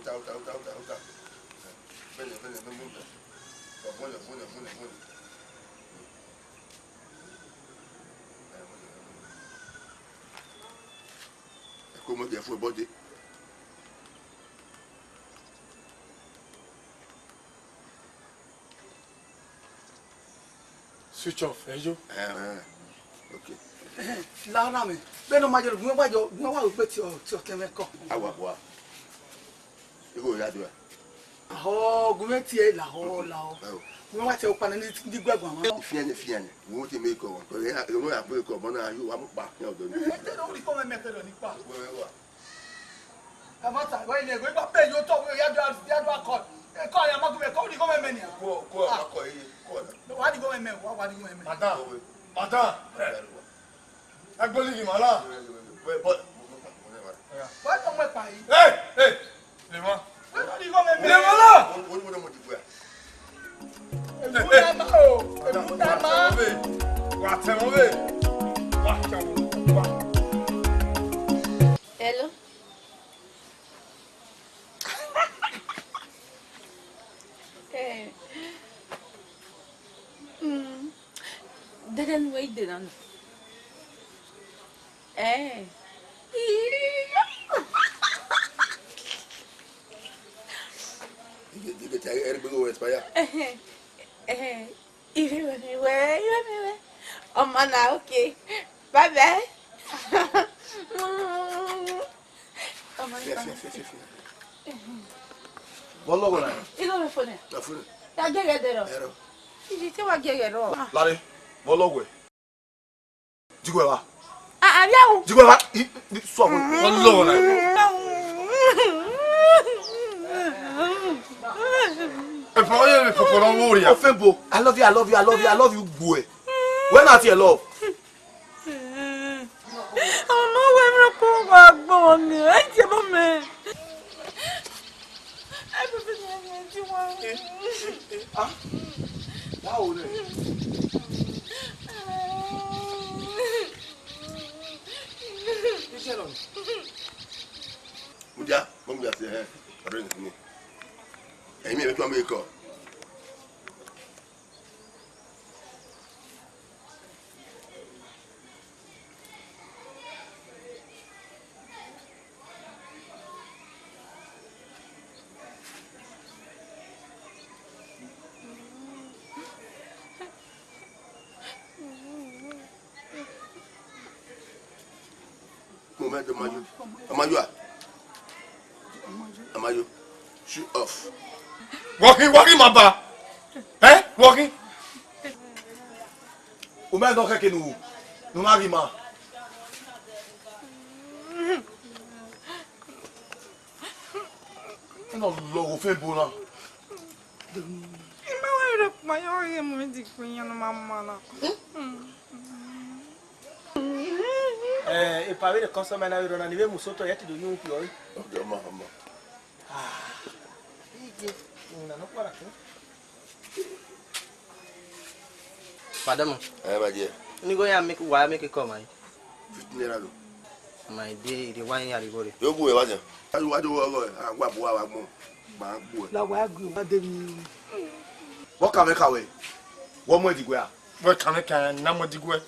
Down. Ven. Phone. Comment dire faut body. Switch off, you. Okay. La me. Be no major gwe wa pe ti o keme ko. Awa boa. Ego ya do. Aho gwe ti e la ho. Gwe wa ti o pa ni gbagban ma. Fiane. Wo ti make o. Ko ya no ya pe ko bona ayu wa mo pa ni odo ni. Te do ri ko me te do ni pa. Amata go ile go pa pe yo to we ya do akọ. E ko ya ma gwe ko ri ko me ni. Ko akọ yi ko. Wa di go me wa di go me. Madam. Agboli ki mala. Wa to me pa yi. Hey. Le mo. Wa di go me. Le mo la. Wo mo ti gbe. Hello. Didn't wait then. Oh man, okay. Bye bye. Oh my God. Bolo go na. Iko me phone. Na phone. Ta gege dero. Iti wa gege ro. Lare. Bolo go. Jigwe wa. Abia wo. Jigwe wa. So go. Bolo go na. E fa oye me for worry. Ofembo, I love you, I love you, I love you, I love you, boy. When are you love? I'm not going to go back, Bonnie. I can't, man. Mudia, come here, say, hey, bring me. Hey, me, come here, come. Amayo, shoot off. Walking, Mamba. Eh? Walking? Oumé donc que nous n'arrivons. Non, l'eau fait bon là. E pa de consommer na euro na nive musoto yati do yun pior. Ok, mama. Não para aqui. Madam. My dear. You go and make why make it come, 15 naira. My dear, the one year ago. You go away, I do go. I go boy, my boy. La wa gu ba de mi. What can make away? One more digwe. What can make na mo digwe?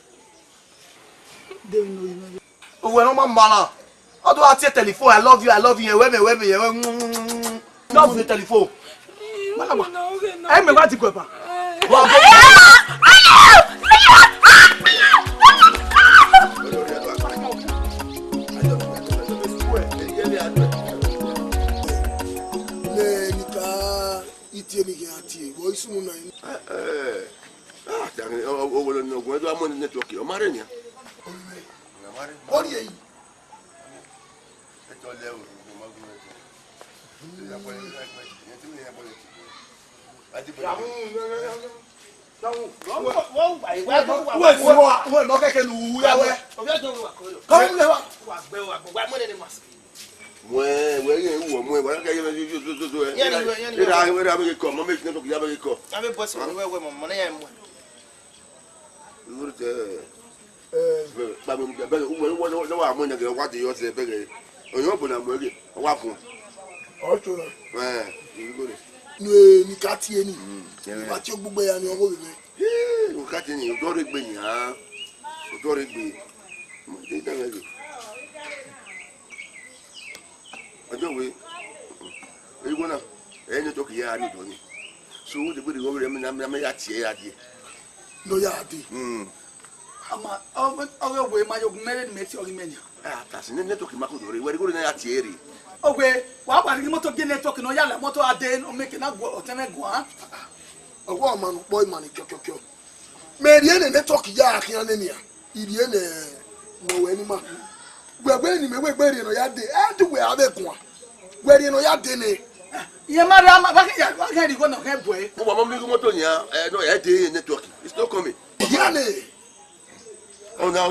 De no. Oh, we no man. I do at your telephone. I love you. Where me. Love the telephone. Eh me wa digwe pa. No yadi. Ama owe we ma yogun mere ni meti orimenya. That's in the network makudori. Where go na atieri. Owe, wa wa ni moto ge network no yala moto ade o make na go oteme go ha. Owo man boy man kyokyo. Meri ene network ya akian ne nia. Iri ene mo we ni ma. Gbegbe ni me we gberi no ya de. E du we abe ko. Gberi no ya de ne. Ye mari ama ba ke di go no ke boy. Mo mama mi go moto nia. No ya de network. It's not coming. Yale. Oh no.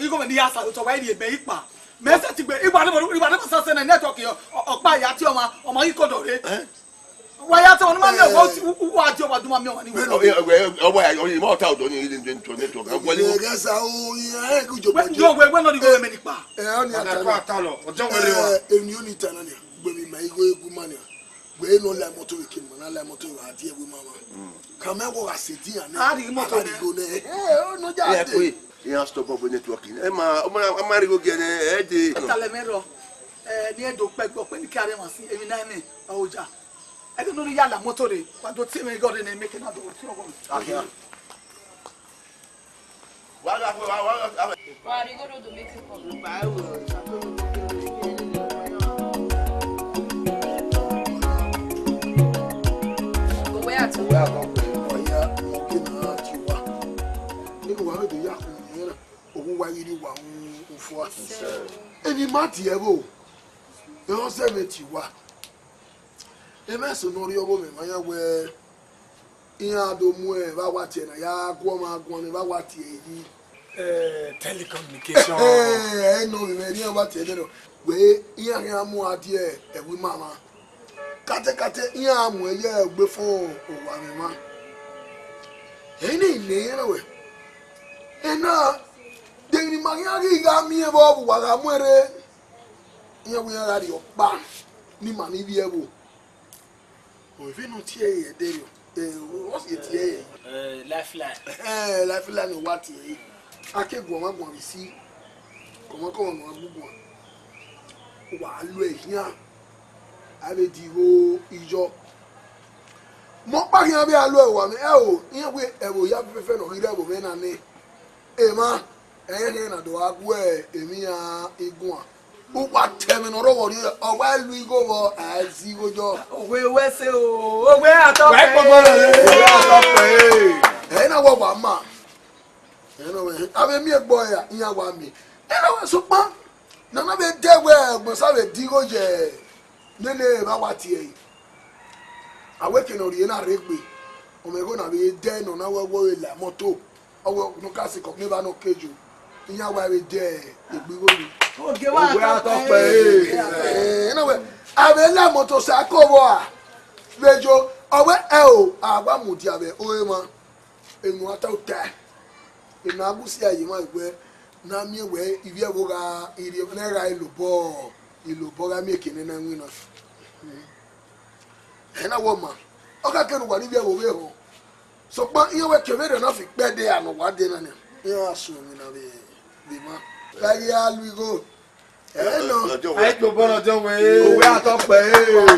You go ni asa to why dey be ipa. Me se ti gbe igba sa se na network yo opa ya ti o ma ikodo re. Why ya te onu ma me wo ati o wa duma me wani we. Oh boy, you mo ta odo ni into network. Wale gasa o ya e ku jo. We no di go me nipa. Oni ata lo. Ojo we re wa. Eni oni ta na ni. Gbe mi ma igo egu mania. We no la moto we kin na la moto wa ati ewu mama. Kame wo asedi ana. Ari moto ni go ne. No ja de. You stop up networking. I'm go get a Talemero. Near do peg up when you carry one see every name. Oh, ja. I don't know the yalla motor. But don't see me got in and make another trouble. Why are you going to make it come? Where to? Any matter, you say, met you what? emeso no ri obo me manya we iya do mu e ba wati na ya gwo ma gwo ne ba wati yi telecommunication no me ni wati e no we iya ya mu ade e wi mama kate iya mu e ya gbe fun o wa mi ma eni ne na we ena deni magari ga mi e bo wa ga mwere iya we ya ri opa ni ma ni bi e bo o ve no tie e de what's it here lifeline lifeline what here ake gwo ma gwo si ko no abubu wa lu ehian abe di ho ijo mo pa yan bi alu e wa mi o yin we e bo ya fefe no ri bo me na ni e ma e na do agwo emi ya egun o wa temi no ro wo ri o wa lu igo bo azi gojo we se o we atope e na wo wa ma e no we abe mi egbo ya iya wa mi e na we so pa na na be de we egbo sa be di goje nene ba wa ti e awe ke no ri na regbe o me go na be de no na we wo la moto o we no ka se ko me ba no keju iya wa be de egbigo ni oge wa atope na we abe la moto sa ko bo a bejo owe o agba mudi abe o ma enu ata uta enu agusi ayi ma igwe na mi we ibi e bo ga iri na ra ilubo ga mi ekene na nwi na na wo ma o ka kenu wa ni bi e wo we ho so pa iye we kevere na fi pe de anu wa de na ni ya asu mi na be ma la ya lu go no ai to bono jo we atope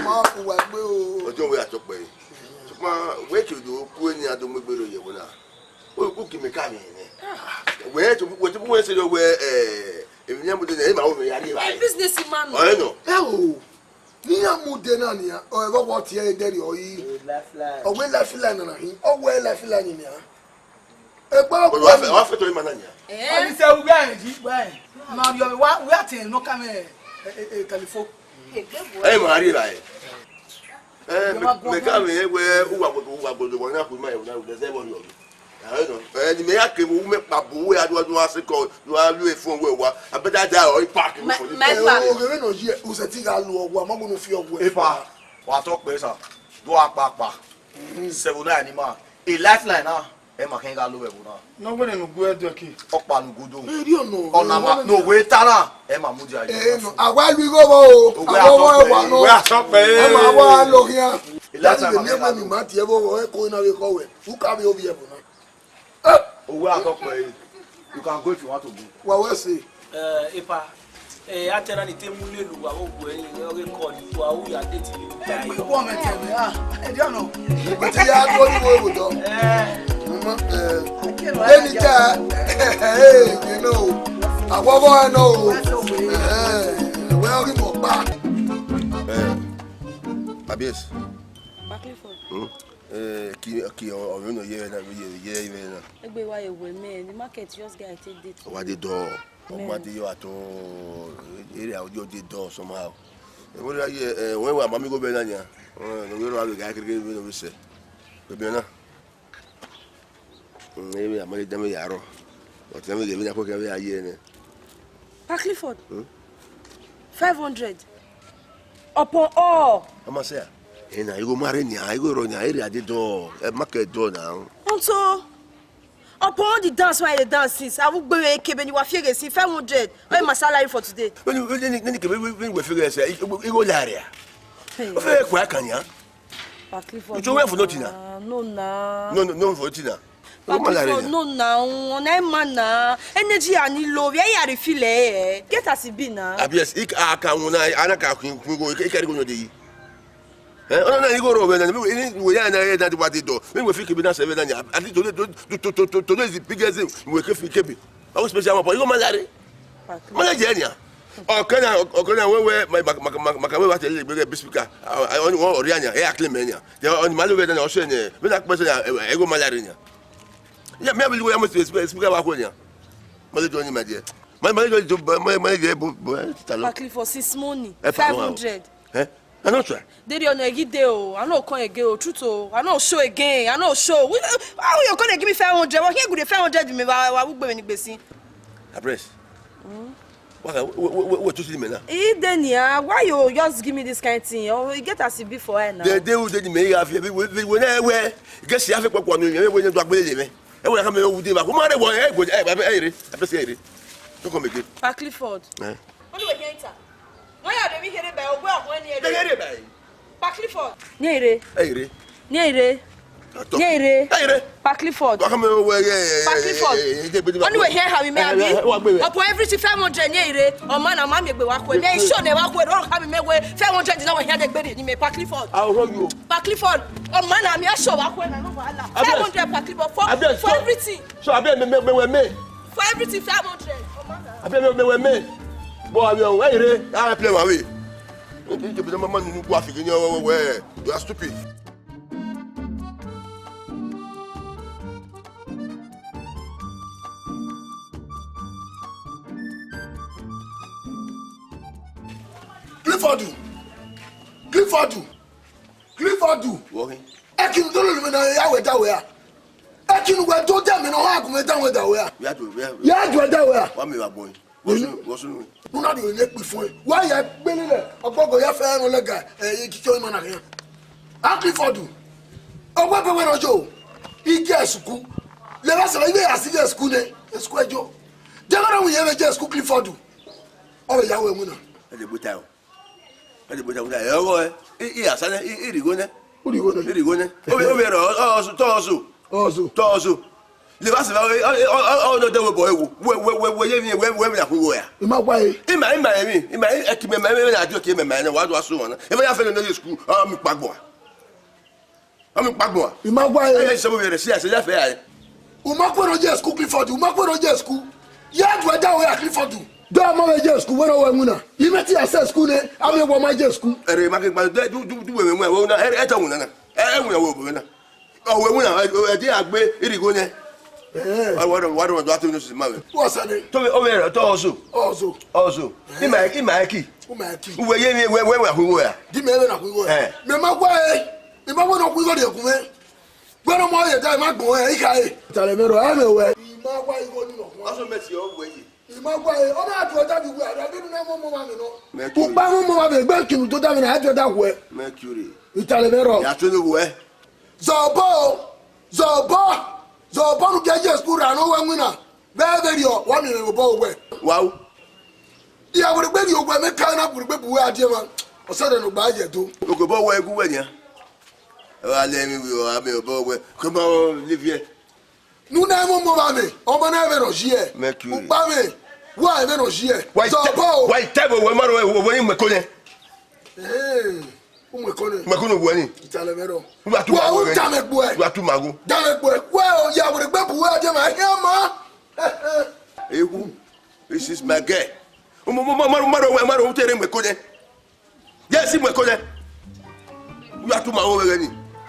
ma fu wa gbe o ojo we atope ma we ki do ku eni ado megbero ye wona o ku ki me ka mi ni we to we se do we emi nya mu de e ma o me yari ba business man o no ni amu de na ni o e bo ti e deri o yi o we lifeline na hin o we lifeline ni e gba o wa fe to ma na nya oni se u gba ji gba ma yo we atin no come califo ma ri ba me ka me we uwa godo wona ku ma e wona de se bo yo ni me ya ke mu me pa bu we adu ase ko no alu e fun we wa abeda da o park mi for o ge no ji o se ti ga lu ogwa ma mo no fi ogwa e pa wa to pe sa do apapa se wo na ni ma e lifeline na e ma ken ga lu e bo na no we no go edo ki opa nu godo e ri ono ona ma no we tara e ma mu di aye no agwa lu go bo o agwa wa no we asope e ma wa lo hian lifeline me mi ma ti e bo e ko na we ko we u ka bi obi e bo na owe atope you can go if you want to go wa we say Epa atera ni temu lelu wa ogbo eyin ore ko ni wa o ya date ni e ko me teme e di ono but ya go ni wo do eni ta you know awobo I know we are mo pa abies Bakliford. o no ye na ye na Egbe wa ewe me the market just get take date. wa de do o ma de yo ato area ojo de do somehow e mo ye when wa mami go be na nya no we ro ga kire no we se be na maybe am dem yaro o tem ge bi na ko ke be aye ne Bakliford. 500 upon all. ama say ina igo mare ni igo ro ni area de do market do now Onto upon the dance why the dance since I will go ekebe ni wa fiere si 500 why my salary for today. when ke we figure say igo laria o fe ko akanya Bakliford. you wait for nothing No na. no for nothing No na on e man na energy ani low we ya refill get as e be na. Abies ik aka wona anaka kun go ikari go no de yi ona na igo ro be na we ya na da what do we we fit be na 7 na at least to is the biggest we ke fit kebi I was special for you malare malaje ania o kana we maka we wa tele be speaker on ori ania e akle mania de on malu we na o se ne we na pese na ego malare nia ya me will we am speaker wa ko nia malaje oni ma de malaje bo talo Bakliford for 6 money 500 I don't try. Did you know video? I know come again. Truth. I know show again. I know show. How you gonna give me 500? What here go the 500 me? Wa wo gbe me ni gbesi. Address. What you see me now? Denia, why you just give me this kind of thing? Oh, you get as it before now. They will do me have you when I wear. Guess you have a one when you talk with me. I will have me over there. Come on, I go. I say it. Don't come again. Pa Clifford. Eh. What do we hear it? Why are they hearing by where when you They hear it by. Pa Clifford. Nyere. Nyere. Nyere. Nyere. Nyere. Pa Clifford. Come over Pa Clifford. When we hear how we may be. Upon everything 500 nyere. O man and mommy be wa ko. They show they wa ko. Don't have me 500 na we hear the gbere ni me Pa Clifford. I'll run you. Pa Clifford. O man and me show wa ko na no wahala. 500 Pa Clifford for everything. So I be me. For everything 500. I be me. Boy, I play my way. You are stupid. Clifford. Walking. Ekin do lo me na ya we da we a. Ekin we do dem no ha ku me da we da we a. Ya do da we a. What me wa boy? What's no? No na do le pe fun e. Why ya gbe ni le ogogo ya fe ran le ga kicho mo na kan. A Clifford. Ogbo pe we no jo. Ige esku. Le ba se ile asile esku ne. Esku ejo. Je na we ye be je esku Clifford. O ya we mu na. E de buta o. E de buta buta. E go e asane e rigone. Rigone. O be ro tosu. Le ba se ba o no de we boy we ye mi we na ku ya. Ima kwa e. Ima e ki me na ajo ki me na wa do aso won. E ba ya fe no school mi pagbo. Ami pagbo. Ima kwa e. E se bo be se ya fe ya. O ma ko ro je school Clifford. O ma ko ro je school. Ya do da we ya Clifford. Do ma we je school we no we mu na. You met access school ne. Ami wo ma je school. Ere ma ke ma do we mu na e ta mu na. E mu na wo bo na. O we mu na e di agbe irigo ne. What do I think ma we? What's that? To me over to also. Ima ki. We ye we hu ya. Di me na hu ya. Me ma kwa e. Me ma wo no ku go de ku me. Gboro mo ye da ma gbon e ika e. Tale me ro a me we. Ima kwa igo ni no. Also meti o we yi. Ima kwa e. O na adu da bi we. Adu ni na mo ma me no. Tu pa mo ma be gbe kinu to da me na adu da we. Mercury. Itale me ro. Ya to no we. Zobo nu geje school ran o we nwina. Be be rio wa mi no bo we. Wow. Ya wo gbe rio gbe me kan na gbe buwe ade ma. O se de no gba je to. O go bo we egu we nia. Wa le mi wi o ami o bo we. Come on live here. Nu na mo ba me. O ba na be no jie. Mercury. Ba me. Wa be no jie. Zobo. Why table we maro we me ko ne. Umekone buani. Itale mero. Wa tu mago. Dame bue. Well, ya wo gbe buwe ade ma he ma. Ehu. This is my girl. Maro tere me ko ne. Yes, me ko ne. Wa tu mago we ni.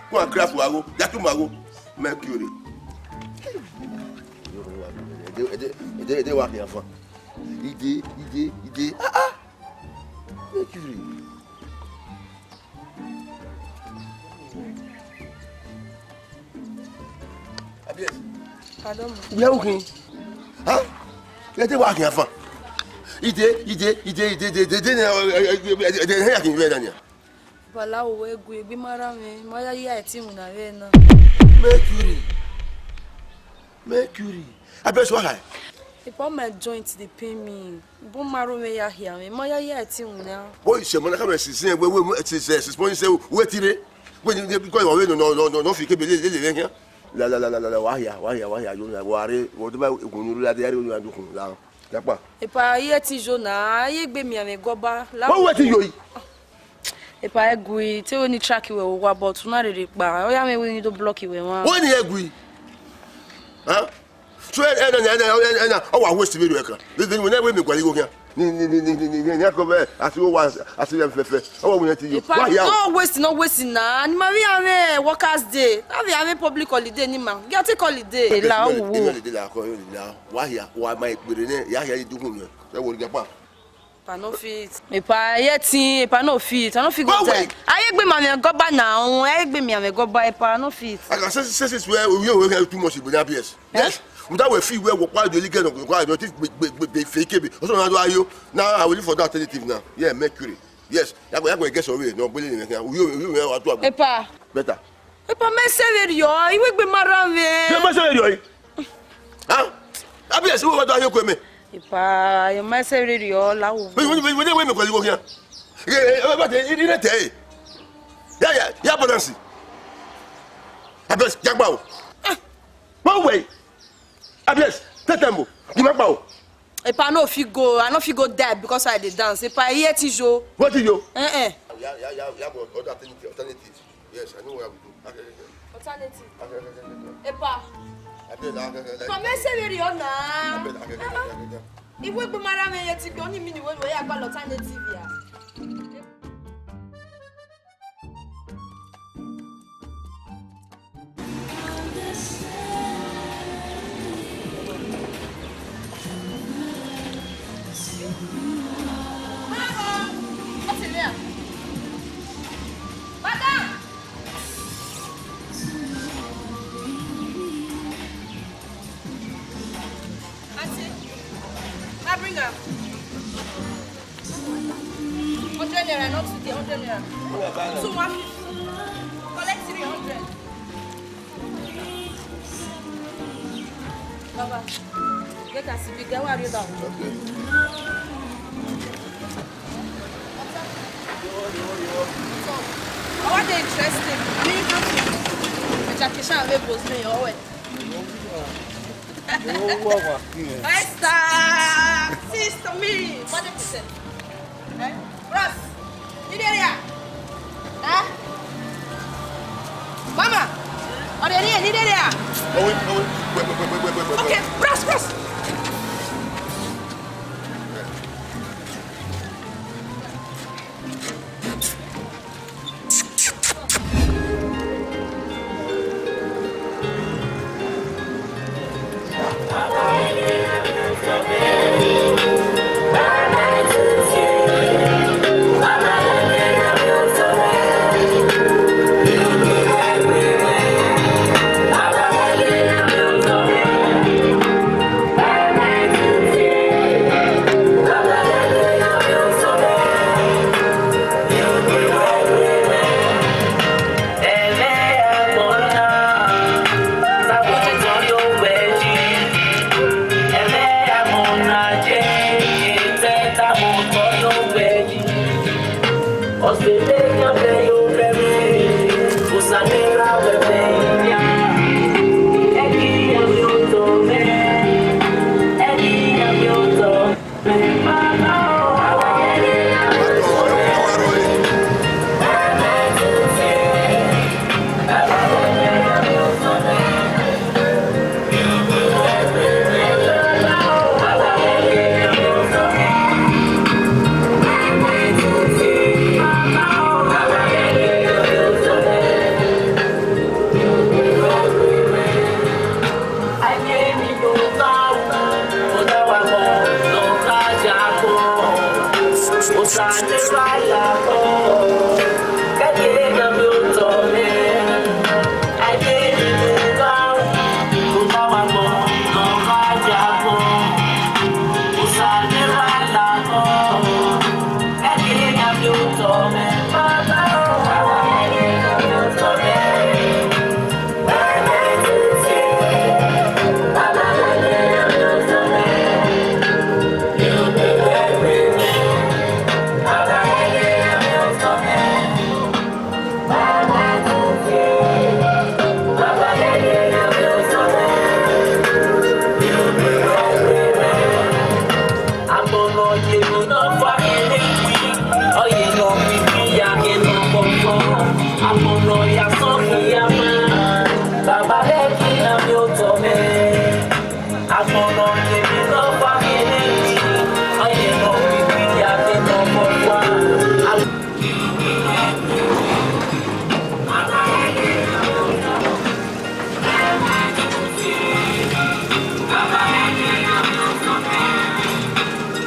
Wa craft wago. Ya tu mago. Mercury. Ede wa ki afan. Ide. Mercury. Pardon. We are okay. Huh? Let it walk in fun. Ide. Bala o egu egbi mara me. Moya ya ti mu na we na. Mercury. I bet what I. If all my joints they pay me. Bo maro me ya here me. Moya ya ti mu na. Boy, se mo na come say we it's point say we tire. When you because we no fi ke be le here. La wahia yo na ware wo do ba egunuru la de yare onu adukun la yapa Epa ye ti jona ye gbe mi ame goba la wo we ti yo yi Epa egui te oni track we wa but na re pa o ya me we ni do block we wan wo ni egui ha so na o wa waste video ekran we na we me kwali go kian ni akobe ati o wa ati dem fefe o wa ti yo wahia no waste na ni maria me workers day na we have public holiday ni ma get take holiday la wo la ko la wahia wa ma igbere ne ya dukun mi e wo ri pa Epa no fit. Epa yeti, Epa no fit. I no fit go there. I gbe ma me go ba now. I gbe me go ba Epa no fit. I can say where we have too much in Yes. Yes. Without we feel where we quite the legal no quite don't be fake be. Also now do you now I will look for that alternative now. Yeah, Mercury. Yes. I go get away. No bullying. We Epa. Better. Epa me severio. I gbe mara me. Me severio. Huh? Yes, what do you come? Epa, you me severio la wo. We me ko libo here. But it dey. Yeah, balance. Abes, jagba. One way. Abes, tetembo. Di magba. Epa no fit go. I no fit go there because I dey dance. Epa here ti jo. What is yo? Yeah, other alternative. Yes, I know what I will do. Alternative. Epa. Come severio na. Iwe gbe mara me yeti go ni mi ni we ya gba alternative ya. Bring up. 100 naira, not 50, 100 naira. 250. Collect 300. Baba, get a civic. Where are you down? Okay. I want the interesting. Jackie Chan will post me your way. Esther! Sister me! 40%. Ross! You there? Huh? Mama! Are you there? You there? Wait. Okay, Ross!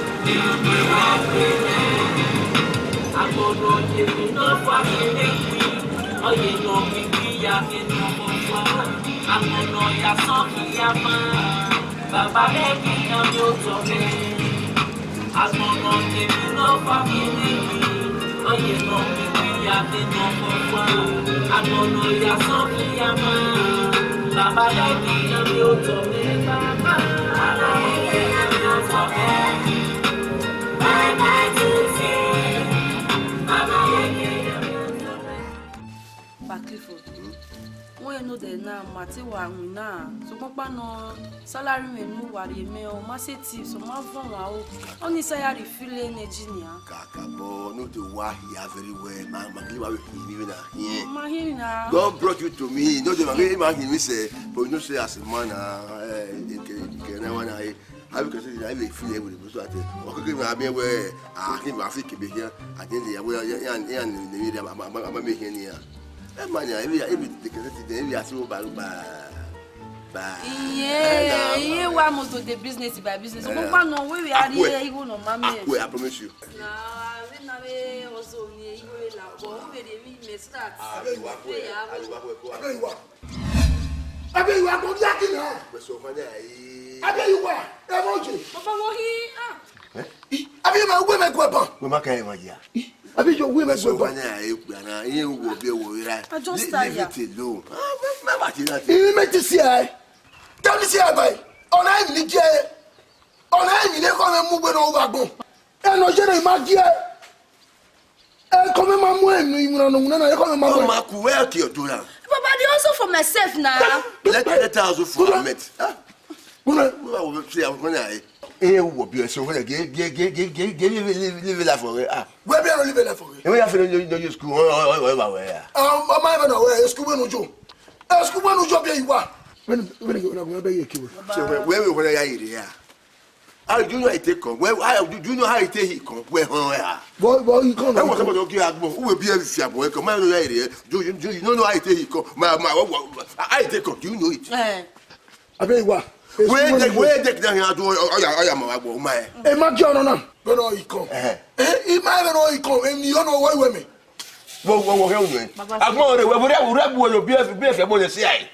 Yeah. Oye no mi ya que no confua. Amono ya soki ya ma. Baba leki na mi otome. Amono ke no family. Oye no mi ya que no confua. Amono ya soki ya ma. Baba leki na mi otome. Baba leki na mi otome. When no de na mate wa na so papa no salary me no Uwadiae me o ma se ti so ma fun wa o oni say ya refill energy ni a kaka bo no to wa here very well ma give away me na here ma here na God brought you to me no dey ma give me say but you know say as a man ke na wana I because I will feel able to so at okay me abi we can ma fit be here at the end we yan am making here mania every the as you ba yeah wa mo to the business by business so papa no we are here even no mama I promise you na we na we also ni we la bo we dey me start abi you are go ya kin ha we so fanya yi abi you are e mo je papa wo hi abi ma we me go ban we ma kai ma ya abi you we me so go ban fanya yi ku na yin wo bi wo ira leave it alone ma ba ti na e me ti si ai tell me si ai bai ona ni je ona ni le ko me mu gbe no wa gbon e no je na ma je e ko me ma mu enu imuna no na e ko me ma mu ma ku we ki odura papa dey also for myself now let us for it una we see am fanya yi wo bi so fanya give la for we be no live la for we ya fe no school wa we ya ma be no we school no jo school no jo be yi wa when go be yi kiwo so we ya ire ya how do you know it take come how do you know how it take come we han boy you come e wo so go agbo we be fi abo e come ma no ya ire do you know how it take come ma how it take come do you know it abi yi wa we take down here do oya ma agbo ma e ma je ona na go no yi come e ma be no yi come e ni ono wo me wo he unu agbo re we bu lo bi e mo le si ai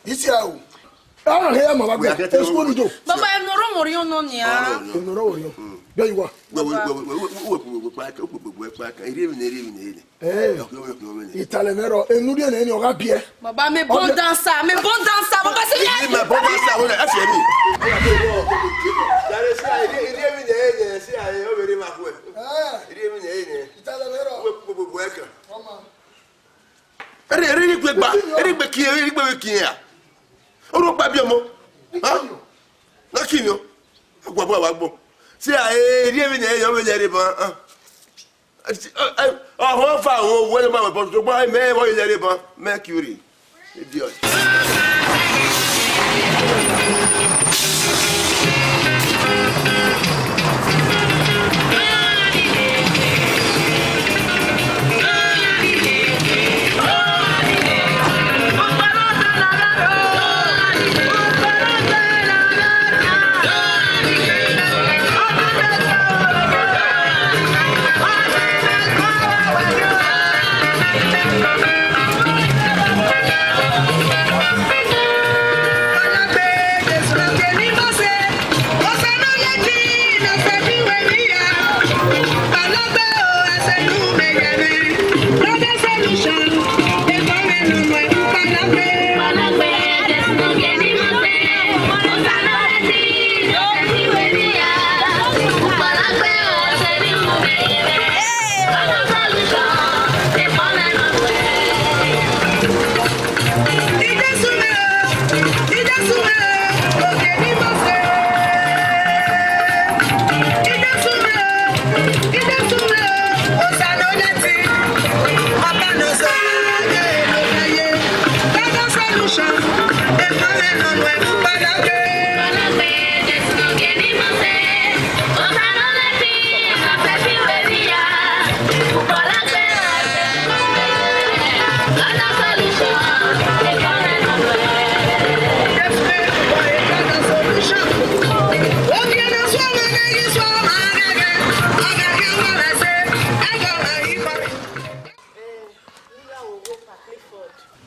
isi a o ah he ma agbo e school no jo baba e no ro mori ono ni a no ro wo be yi wa we pa ka ire mi ne itale mero enuri na eni oga bie baba me bon dancer baba se ya me bon dancer wona afie mi dare si ire mi ne si ai o bere ma ku ire mi ne itale mero we ka mama ere gbe gba ere gbe ki ya o ro pa bi omo ha na kini o agbo wa gbo si ai ire mi ne yo me le re ban wọ́n fa àwọn owó ẹni máa wẹ̀ bọ́n tó gbọ́ mẹ́wọ́ ilẹ̀ rẹ̀ bọ́n mercury idiot.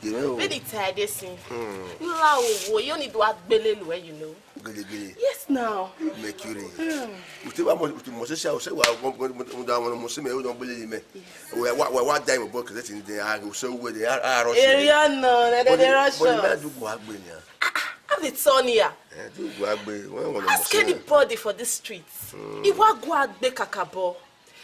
Very tired, yes. You need to have Belelu, you know. Yes, now. Mercury. You must say, I was don't believe me. What time of book is in the eye? So where they are. Have it, Sonia. Ask anybody for the streets. If I go out be kakabo,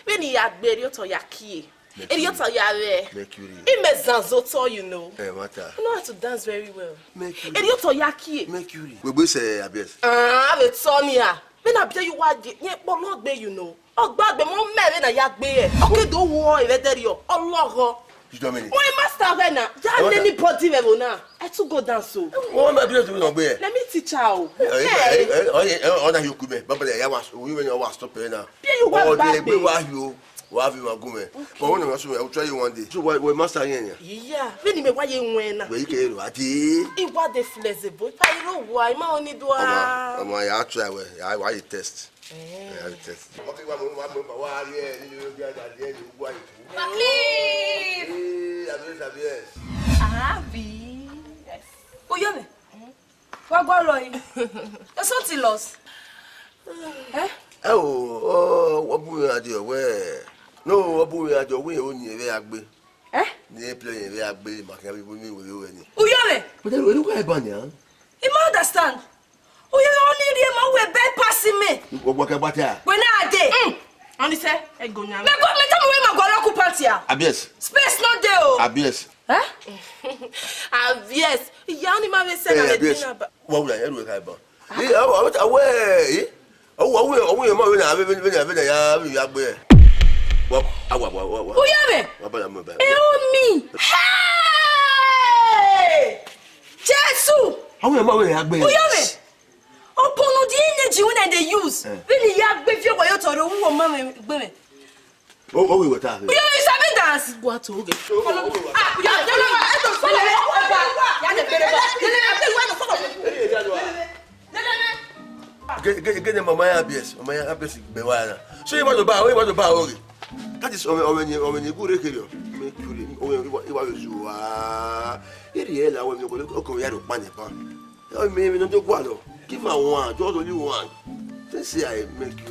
when he had buried to Yaki, and you tell Yare, Imezanzoto, you know. You know how to dance very well. And you to Yaki. Mercury. We say, Abies. Have it, Sonia. When I tell you what, but not be, you know. Oh, God, the more men than Yak be. Okay, don't worry, let you. Oh, Dominic. Why master when now? Don't anybody ever now. I to go dance so. What am I doing to be? Let me teach how. Oh, you could be. But I was women was stopping now. You want back. What have you go? But one of us will try you one day. So we master here. Yeah. When me why you win. We can what? It was the flexible. I know why my only do. I try why you test. I test. Abi. Oyomi. Wa gbo lo yin. E so ti lost. Uwadiae we. No, Uwadiae we o ni ere agbe. Ni play ere agbe maka bi mi we we ni. Oyomi. But then we go ban yan. You understand? Oyomi only dey ma we be passing me. Wo ka bata. When I dey. Only say e go nyam. Me tell me where my go occupant here. Abies. Space not there o. Abies. Yes. Ya ni ma we say na dey na ba. What will I do with Iba? Away. Oh, ma we na be ya agbe. What? Oyomi. What me. Hey! Jesus! How we ma we agbe? Oyomi. Opono di energy when they use. When you agbe fi wa yo to ro wo ma me gbe me. Oh, we were talking. Oyomi sabi dance. What to get? Get them my Abies. My Abies be wana. So you want to buy ori. That is when you go rekere. Make you wa you ah. Iri ela when you go ko ya do pan pa. O me no to gwa lo. Give me one, just only one. They say I make you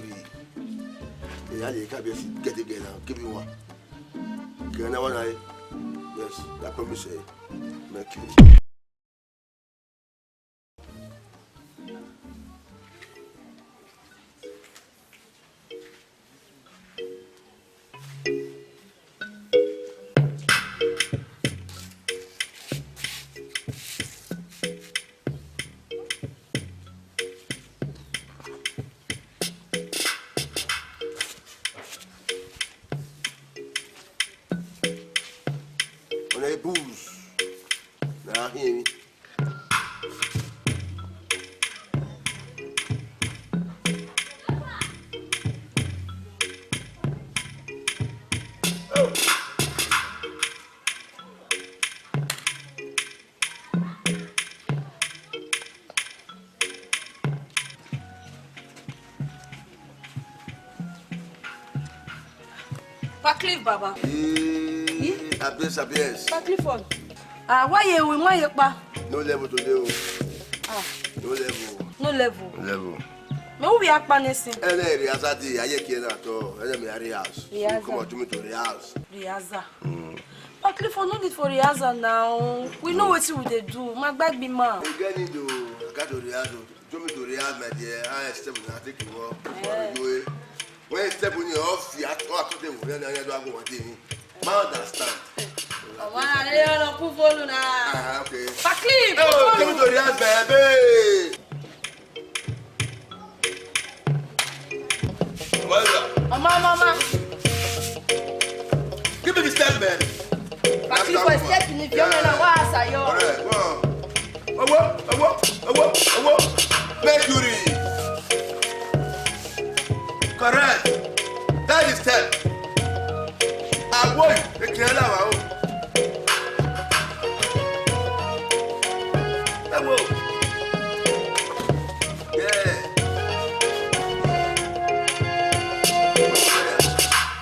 read. Get again now. Give me one. Can I one eye? Yes, that promise say make you. Cliff Baba. Abies. Cliff on. Why you with my pa? No level today. No level. No level. Level. No we akpa nesin. Ele Riazadi ayeke na to. Ele me Riaz. Come on to me to Riaz. Riaza. But Cliff on no need for Riaza now. We know what we dey do. My bag be man. You get need to got to Riaz. To me to Riaz my dear. I step na take you up. When step on your off, you have to them when I do go one thing. I understand. I don't put follow now. Okay. Cliff. Oh, come to Riaz, baby. Mama. Give me the step, man. Cliff for step in if you know what I yo. All right. Mercury. Correct. That is step. I want the Kerala. I will. Yeah.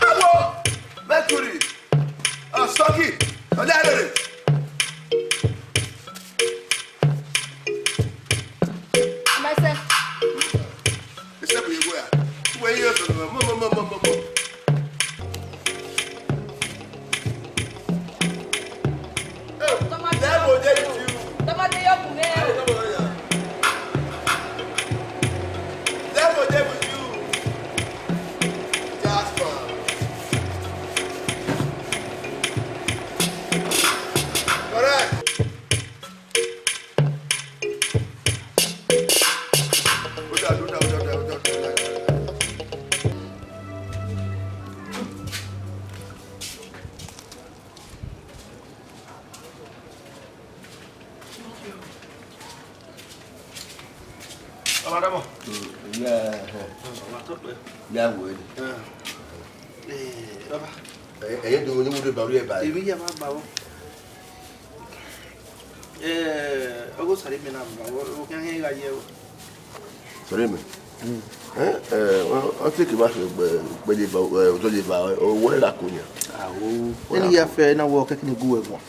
I will. Mercury. Stocky. Madam. Yeah, would. I do when you would about it. If you have a bow. I was sorry, what can I hear you? Sorry, me. I'll take a matter of or what I could. Any affair now walk in the good one.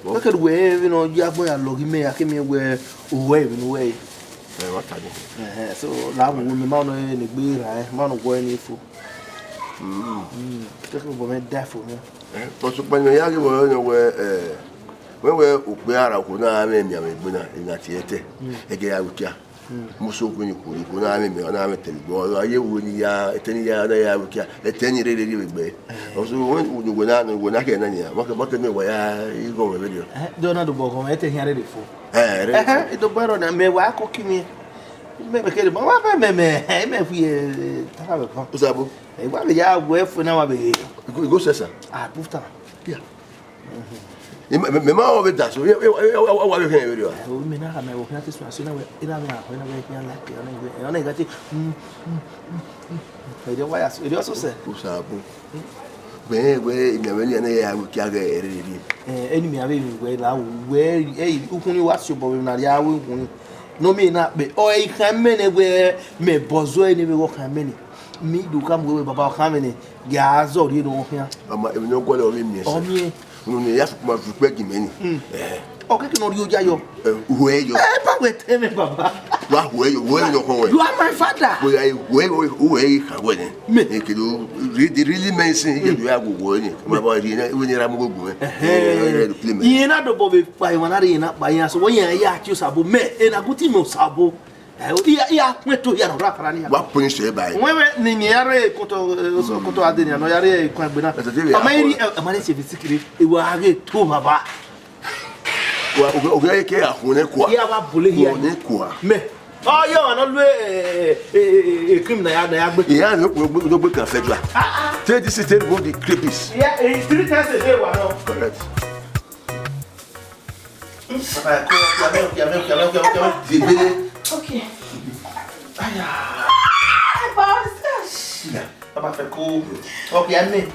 Look at where you know, Yaboy and Logi may I came here where waving away. So, now woman, man, in the beer, man of going for. Take over death for me. But when we are when we are out, in that theatre, again, Muso when you could not me on Amateur, or you would ya 10 years a 10 year really. Also, when I can, what me where you go with you. Don't know the book on it here before. It's the better than me, why cooking me. Maybe get about what I may be have a composable. What we are where for now, go, sir. I put up. Yeah. Mamma of it does. What you can do? I mean, I have my work at this one. So now, when I like it, I got it. I don't why it also said, where in the million I would carry enemy where you can watch your boy Nadia will no me not be. Oh, I can many where me bozo any work and many. Me do come with about how many gas or you know here. I'm not going to me. You have to respect him. Okay, no, you jayo. Where you are with him, Papa. Where you are my father. Where make you really mention you have going. My boy, when you're going. You're not above by one arena by us. When you are you sabo me and a good team of sabo. Yeah, went to Yarra. What punish you by? When Niare Koto Adina, no Yare, Quabina, a manage secret, it will have it to Baba. Okay, when I quite bully here, me. Oh, you are not a criminal. Yeah, no book of federal. 30 body creepies. Yeah, it's 3 times a day. Correct. Okay. Papa fait cool. Okay, I mean.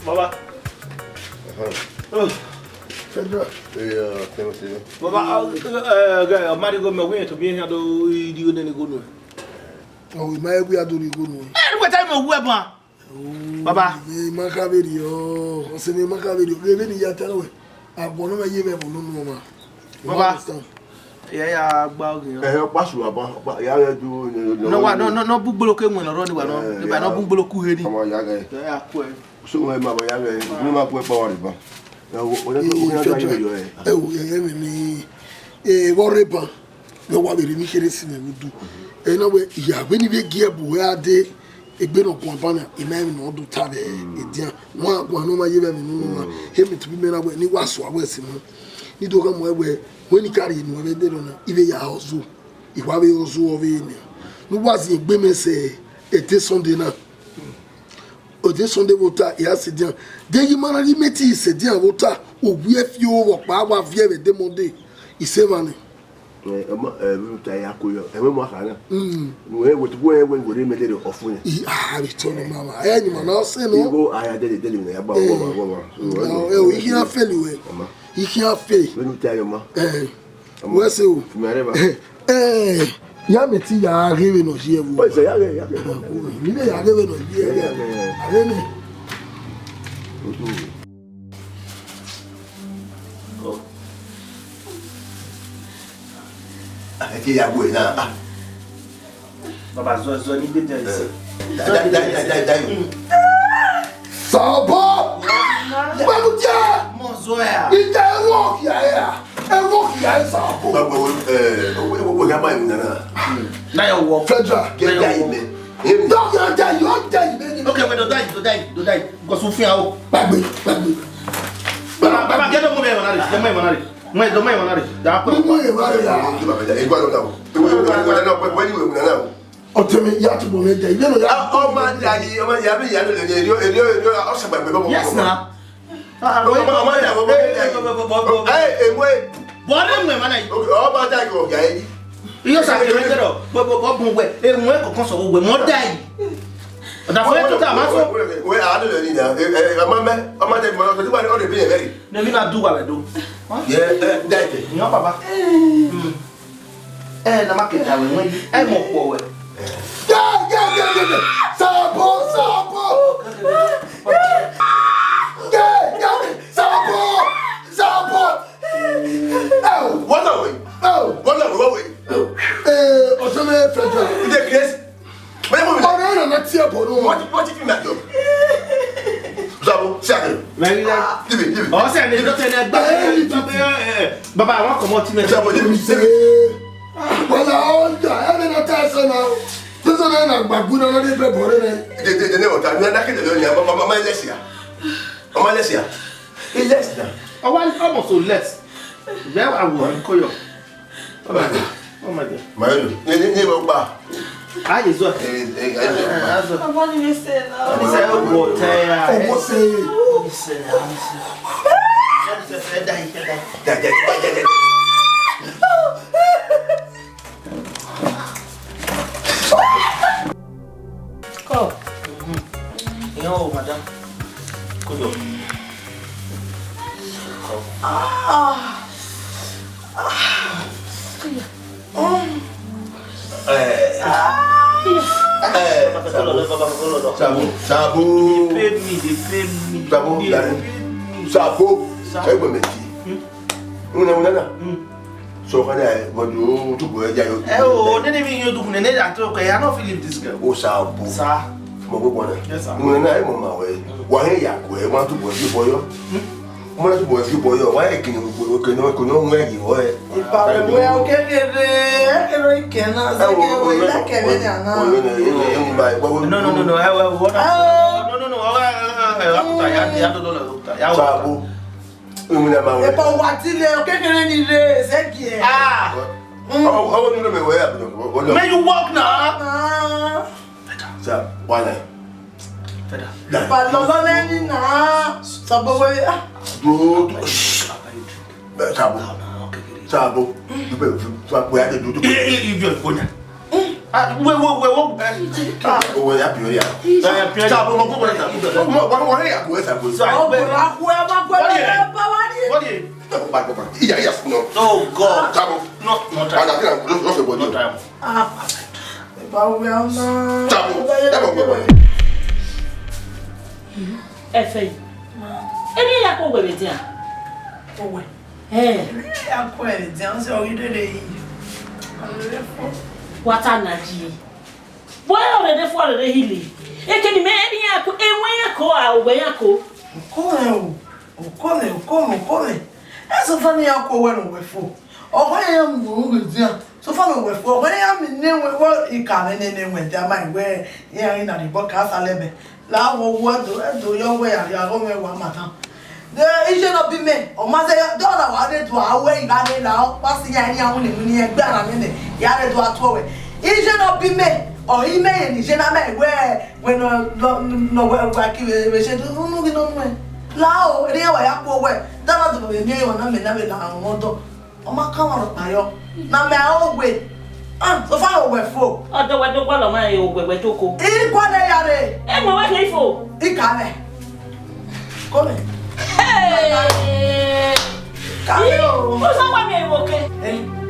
Baba. Baba, Marigo, my way to be here to do any good. Oh, we might be doing good. What time of weapon? Baba, Macaverio, Semi Macaverio, living in Yataway. I'm one of my years. Baba, yeah, about you. No, book blocking when I run one. If I don't book blocking, so my mother, you might put power. Whatever, no one will be listening to do. Anyway, yeah, when you get where they a bit of company, a man not do tab, a dear one over you, him to be made away, and he was so away. You don't come away when you carry him, they don't know, even your house. If I will also over in no was the women say, it is Sunday now. Oh, this Sunday water, he has said, then you man, he met said, dear water, oh, we have you over power, we have a demo day. He said, money. ya koyo e mo kana we wo tubo e we ngore medere ofun ah return mama e nyima na se no go aya dele na ya ba wo e o ihe afeli we ihe afeli we nuta yo ma we se o mereba ya meti ya rewe no je wo o se ya ni le ya rewe no je are ni Aqui é a boina. Baba zo ni de dai. Dai. Sabo! Vamos já! Mozoya. E tá rock ya. É rock ya sabo. O já mais na. Na eu wo. Fedra. Que dai me. Não, eu dai me. Okay, we do dai. Go so fia o. Bagbe. Baba get no me manari. Mãe, dá pra. O temi ya tu bo meje ile no ya o ma dai o ma ya be ya no le eri o se gbagbe bo. Yes na. O ma ya bo we. Bore mwe mana yi. O ma dai go ya yi. Iyo sa ke metero. Bo bun we. E mwe ko kon so we mo dai. Da fo to ta ma so. We a no le ni na. O ma dai mo so ti ba o le bi e very. Na mi na do wa we do. Yeah, dai. Nyo baba. Na maketa we mwe. E mo po we. Yeah. Sabo. Yeah. Sabo. What are we? O temi Fedra. The grace. Ora na tie bo no. What if you make job? Sabo, say. Very like. Give. Oh, say na do tell baba I wan comot in. Sabo, wala onda ene na ta so na so na gbagbu na no dey be bore ne de ne ota ni na ke de lo ni mama lesia mama lesia e less na o wa almost so less there I will call you oh my god ni mo pa I is what I want to say now. What is that water o say Go. Yo, madam. Kudo. Sabo. They paid me. Sabo. Sai go meti. Una. So kana bodu to go eja yo. They even you do nene that okay, I no feel leave this girl. O Sabo. Sir. Mo go bona. Yes sir. Una na e mo ma we. Wa he ya ko e ma to go fi boyo. Mo na to go fi boyo. Wa e kini ko no nwe yi wo e. Ipa we o kekere. Ero ikena se ke we la ke be na. No. Sabo. Umuna ma we. Epa watile o kekere ni re se ki e. Oh, no me we up. May you walk now? Sir, why not? Ipa lo ni na. Sabo we. Sabo. You be we had to do to. You just go now. We happy here. Sabo mo go na. What here go Sabo. Yes, no. Oh God. Sabo. No time. No time. Sabo. Efe. Eni ya ko we dia. Owe. Ya ko e dia o se o ide le yi. Wata na ji. Boy already for the hili. E ke ni me eni ya ko enwe ya ko a o ya ko. Come. Eso fani ya ko we no we fo. O ya mu we dia. So fani we fo. O ya mi ne we wo ikare ne we dia mai we ya ina di bo ka salebe. La wo do yo we ya ro me wa matan. The ije no bi me. O ma se do na wa de to awe igade la o pa si ya ni awun ni egbe ara mi ne. Ya de do ato we. Ije no bi me. O ime ye ni je na me we no we ki we se do no we. Lao, eri wa ya ko we. Dala do me ni wa na me na me la won do. Oma come ayo. Na me ogwe. So far we fo. Odo we do kwalo ma e ogwe joko. Kwa na yare. E mo wa ke fo. Ikale. Come. Hey. Kayo. Mo so wa me woke.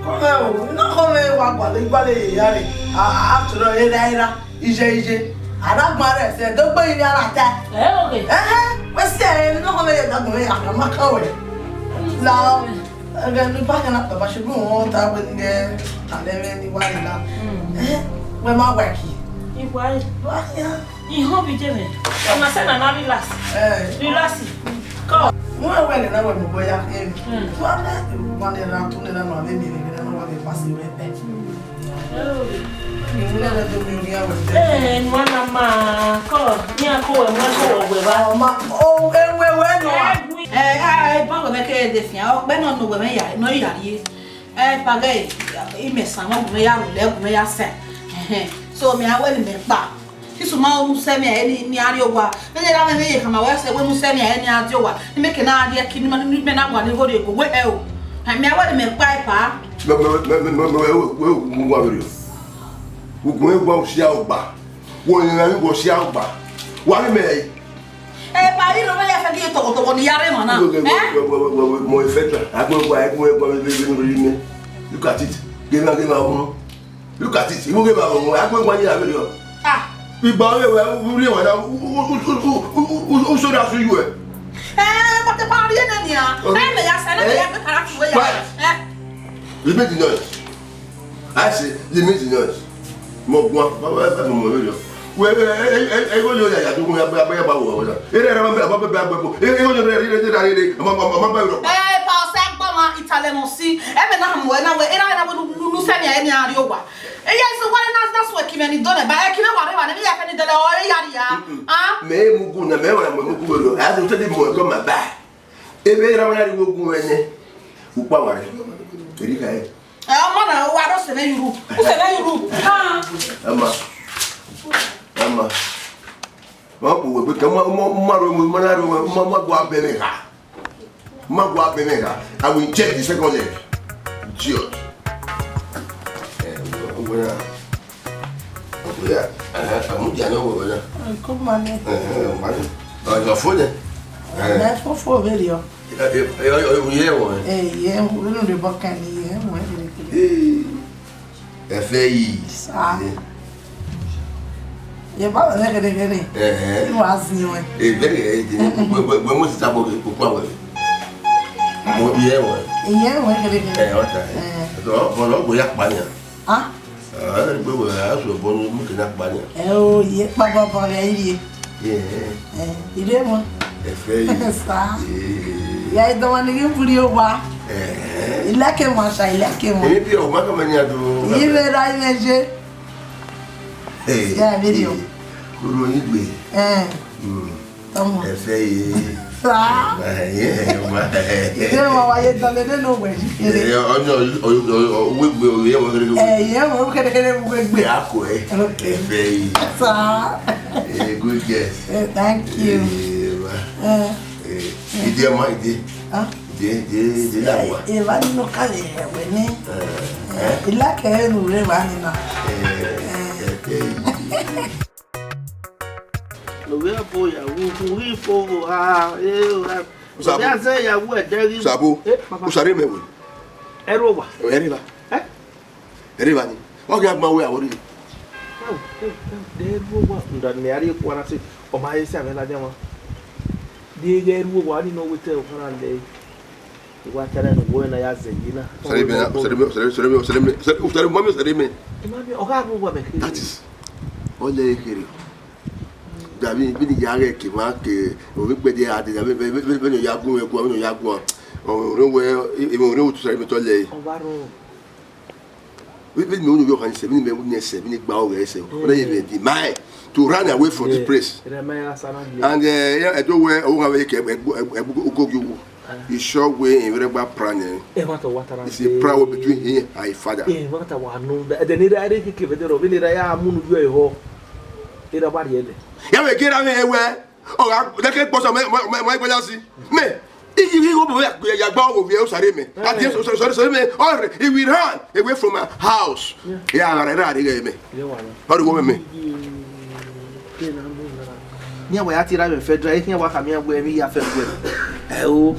Come no come wa gbale yare. After all era ije. Aragbare se do gbe iri ara ta. Okay. We say no come ya do me amaka we. Now again we back na baba shibu won ta we nge and then ni wa la. We ma work. Iwa. I hope you do me. Ma say na relax. Relax. Come. Mo we na we mo boya. So na one day na tun na no me na no wa be pass we pe. Mwana ma ko ni ako we mwana ko we ba ma o enwe we no ba we make de fia o be no no we me ya no yari pagay imesa mo me ya le me ya se so me awe ni me pa isu ma o se me ni ari owa me ya me ye kama we se we mu se me ni adi owa ni me ke na adi akini ma ni me na gwa ni go de go we o me awe ni me pa me Ugun egwa osia ogba. Wo ni na ni osia ogba. Wa ni me. Pa ri no me ya fe ki to ni yare mo na. Mo effect. Agbo me. Look at it. Give me Look at it. You give me agbo ni ave yo. Igba we ri wa na o so da so you but the party na ni a. Me ya se na me ya be character we ya. Limit the noise. I say limit the noise. Mo gwa ba mo yo we go yo ya do ya ba wo wa ere ra ba bo e go yo re ma ba ro pa se gbo ma italian si e me na mo na we era na nu se ni e ni ari owa e ya so wa na that's what kimeni do na ba e kime wa ni ya fe ni dele o e yari ya me mu gu na me wa mo gu ro a so te di mo go ma ba e be ra na ri wo gu ene u pa wa re eri ka e mana wa do se na yuru u se na yuru Ama ma po we ka ma ro mo na ro ma gwa be me ha I will check the second leg George I'm dia no wo na come on your phone na for video yeah we no dey back and FAI ye ba na gere you asin we we mo sta bo ko kwa we mo bi e we gere ota do lo go ya pa nya gbe we aso bo no mu ke na pa nya o ye pa ya iri ire mo FAI sa ya do wani ki puri o wa ilake mo sha ilake mo bi o ma ka mania do ibe ra imeje ya video kuro ni gbe tomo FAI sa ye mo wa ye dale de no we we ye mo kere ye mo kere we ako FAI sa good guess thank you ide ma ide de la wa e va no kale we ni ila ke nu re va ni na we po ya we po ya se ya we Jerry Sabo usare me we ero wa eri ba ni o ga gba we awori de wo ndani ari ko na se o ma ye se amela de mo de ga ru wa ni no we te o kana le wa tara no wo na ya zengina usare me mami o ga ru wa me that is all the kiri Dabi bi ni yare ke ma ke o wi pe de ade dabi be no yagun egu no yagun o ro we e mo ro tu sare me to le o ba ro we be no yo kan se bi ni me ni se bi ni gba o re se o le be di mai to run away from the place and e do we o ga we ke ebu ogogi wu e show we in very bad planning e ma to watara it's a prayer between him and his father e ma ta wa no de ni da re ke be ro bi ni da ya amunu ju e ho e da ba re de ya we kira me ewe o ga de ke poso me gboja si me igi wi go He will run away from my house. Yeah, I me. How do you go with me? Yeah, we are here in federal. I think we are coming where we are federal. Oh.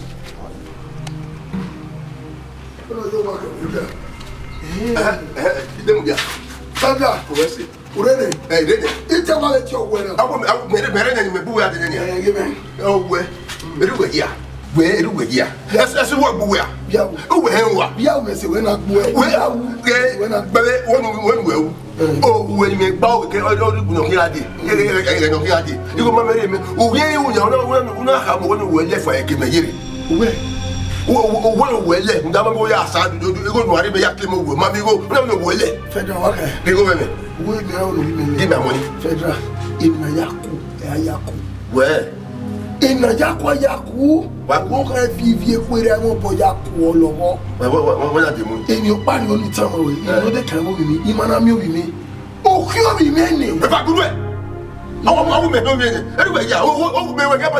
Urene, Rene. It's a mallet your winner. I will make a better than you. Oh, where? Where do we hear? Yes, that's what we are. Yeah, Messi, when I go, oh, when you make bow, you go marry me. Oh, yeah, you know, how we left for a game. Well, Damaboya, son, you go to Uwadiae, Mammy go, no, well, Federal, people, we give my money, Federal, in Nayaku, where? In Nayaku, what won't I be where I won't boy Yaku or what are the moon? In your party only time away, you know they can move me, Imanami with me. Oh, kill me, many. If I could wait, I won't make no minute. Anyway, yeah, oh, may we have a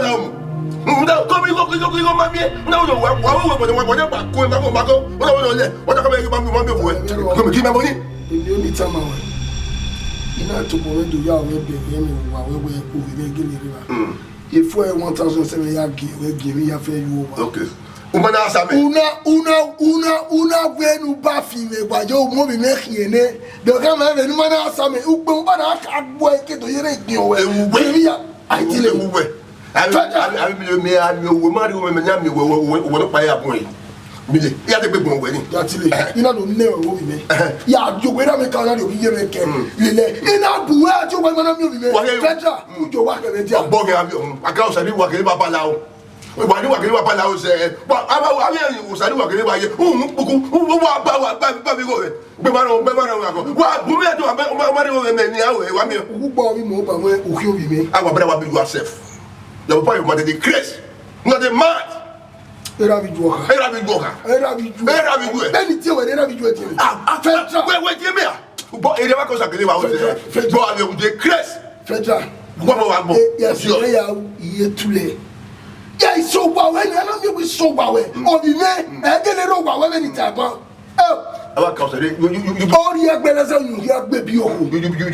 no, come in, look, my dear. No, what give my money? You need some money. You know, to go into your way, while we were if we 1,700 give me a fair you. Okay. Una, when you baffy me, while you're moving making it, the camera, and man, some who can't work it to your radio. I tell you, I will marry women and you will buy a point. You have the big one wedding. That's it. You don't know me. Yeah, you will have a car of your making. In our boy, you will not be better. You walk at the bog of you. I can't say what you about now. What do I give up now? Say, but I was I do agree by you. Who are Baby going? What? Who are to who bought me more, but who kill me? I will better be yourself. The boy of the Chris, not the mad. Our cousin, you baby, you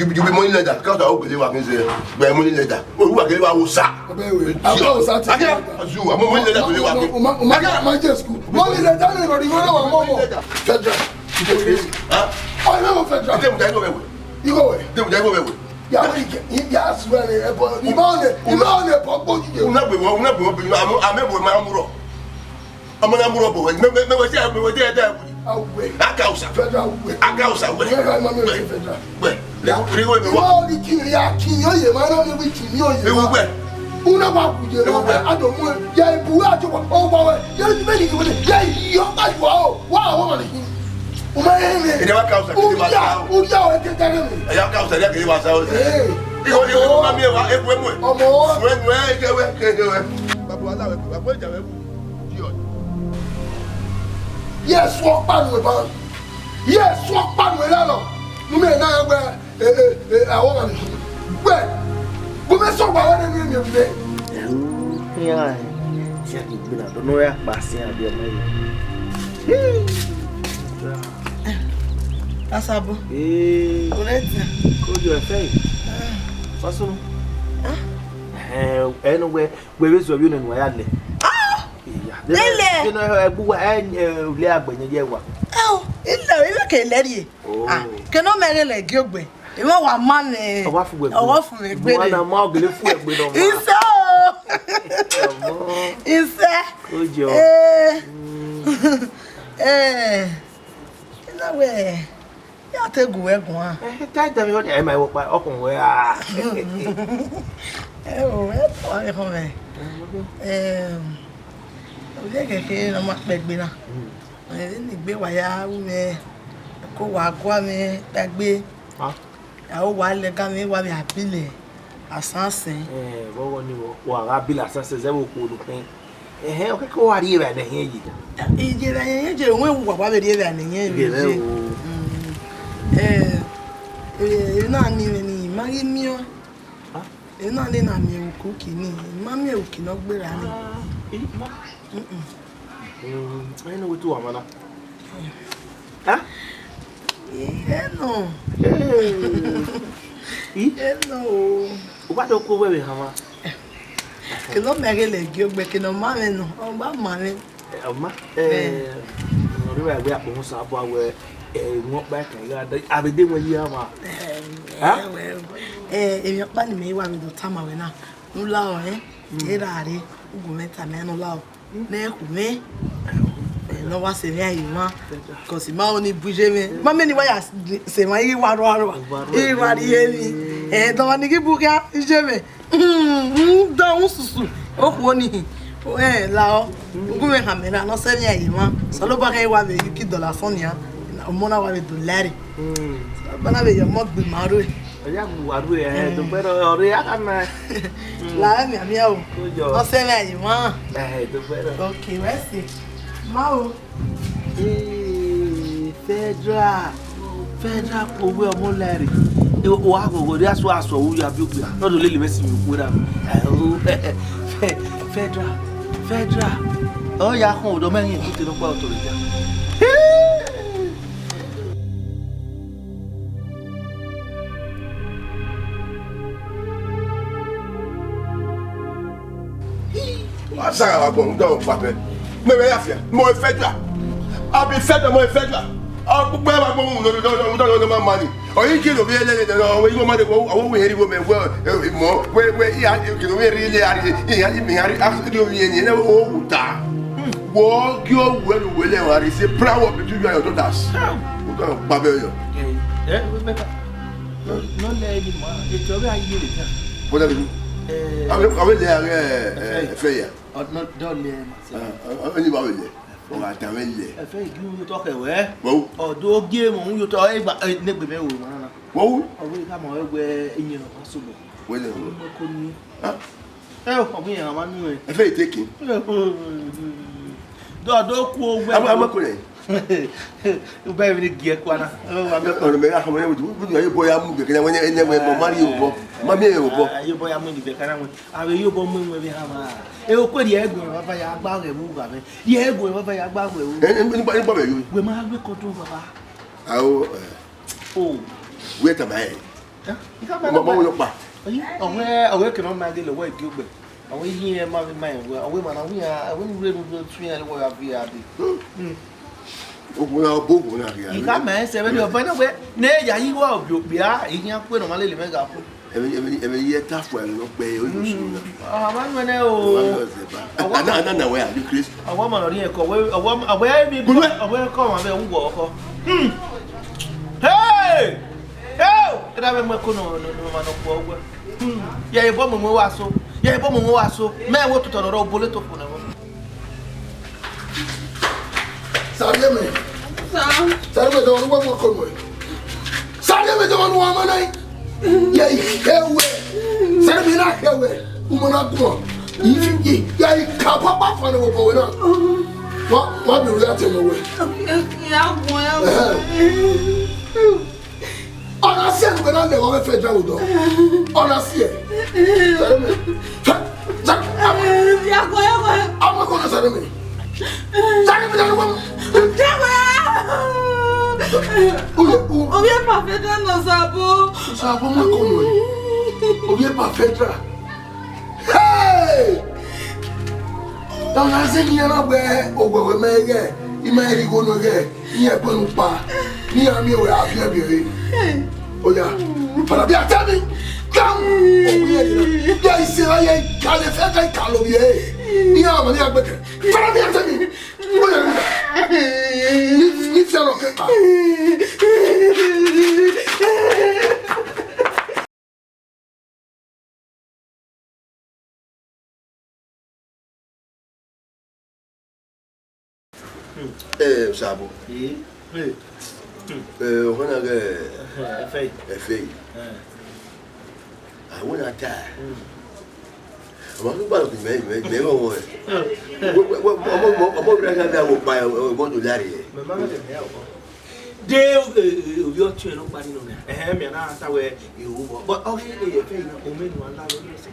be money letter. Because I believe I can say, we're money letter. Who are going to say? I'm money letter. My school. Money letter, I know Federal. You go away. Don't go away. Yes, well, yes, walk back with her. Yes, walk back with her. You may not wear a woman. Where? We may so well in your day. Yeah, I don't know where Bastian be a that's a book. Eh, could you say? What's on? Anyway, where is your union? Where are they? Lele. You know, who and Leah when you were. Oh, it's okay, lady. Cannot marry like you. You know what money? A waffle with a waffle with a mug with it's so. It's that. Good job. In a way. You take away one. Tell them what I might walk by open where. Oh, where for me? Okay, no much bed dinner. I didn't be why I will go walk me that be. Oh, while they got me while we are Billy. Assassin. What you while I bill assassins ever could paint. Eh, okay, go out here and hear you. You won't walk over there and hear you. You're not even marry me. You're not in a meal cooking. Mammy cannot be running. I know we do amana. Huh? Yeah, no. No. What do go we hama? Que no me haga le gyo be que no mame no. O ba mame. Oma no we we akon so abo awe ngo ba kan ga abede mo yi ama. Ha? Emi pa ni me wa mi do tama we na. No la o era re ugu meta me no la o. Na ku me. No wa se ria yi ma. Cause ma oni buje me. Ma me ni wa ya se ma yi wa ro. E wa ri emi. Do wa ni ki buka je me. Do susu. O ku oni. La o. Ugu me hamera no se ria yi ma. So lo ba kan wa be yuki dollar sonia. Mona wa be dollar. Bana be yo mo gbe maro. Ya mu waru do pero ore akana. La mi amia o. No se ria yi ma. Do pero. Okay, merci. Mao. Federal powe omo lere. O ago ri aso wo ya bi ogbe. No do lele mesi mi ku da. Federal. O ya kun odo meyin ku ti no pa authority. Asara wa bon do pape. Me we afia. Mo federal. Abi federal mo federal. O gbe wa gbon no ma mani. O yin ki lo bi ele no we go ma de wo we heri wo me mo we ya ki lo we ri ile ari ya mi ari afi do wi ni na o wuta. Wo ki o we lo we le wa ri se proud between you and your daughters. O do pape yo. We make no le ni ma. E to be ayi le ta. Bo da bi. Awe le are fe ya. No don't le. Oni ba we le. O ga ta we le. E fe igi yo to ke we. Wo. O do game un yo to e gba ne gbe me wo na. Wo. O we ka mo we eyin no so bo. We le. Ko ni. O mi yan ma nu e. E fe taking. Do ku o gbe. Amako le. O ba mi gi e kwa na. O me ga mo ne bu yo boya mu be kana woni ene we mo mari o bo. Mami e o bo. Yo boya mu ni be kana mo. Awe yo bo mu we bi ha ma. E o ko di egun baba ya gba re mu ba me. Di egun baba ya gba we. Ni ba be yo. We ma gbe ko to baba. Awo we ta mai. Mo yo pa. Owe ke no ma de le wo igi ogbe. Owe yin e ma mi mai we. Owe ma na wi a we nu re nu tu yan le wo ya bi ade. Ogun na bogun na ri. Ika me se be o fa na we ne ya yi wa obi obi a iyan pe no ma le me ga fu. Ebe ye ta fo no pe o lu su na. Ah ma nu ne o. Na we are you Chris. Awo ma no ri e ko we awo bi awo ko ma be wo ko. Hey! Era be mo ko no ma no po ogwe. Ya e bo mo wa so. Me wo to ro bole to fo na wo. Sabe me. Sabe me do wo ko mo. Sabe me do wo ma nai. Ya hewe. Sabe me na hewe. Umo na go. Ifi ya ka papa fa na wo bo na. Wa bi ri ate mo we. Ya go ya. Ona se ngo na le wo fe dra wo do. Ona se. Sabe me. Ya go. Ama ko na sabe me. Sabe me do wo. Obi e pa fedra no sabo. Sabo ma ko no. Obi e pa fedra. Hey! Don't I say you know where we make it. You may go no get. You are going to pa. You are me we are here. Oh yeah. But I be tell me. Come. Oh yeah. Yeah, see I can't fedra calo ye. You are money I better. But I be tell me. Oh yeah. Ni fero ke pa. Sabo. On a fait. I want to die. I want to buy me. Never want. What I will buy. I want to die. de obi otu no pa ni no na me na anta we ewo but okay e fe na o me no anda lo se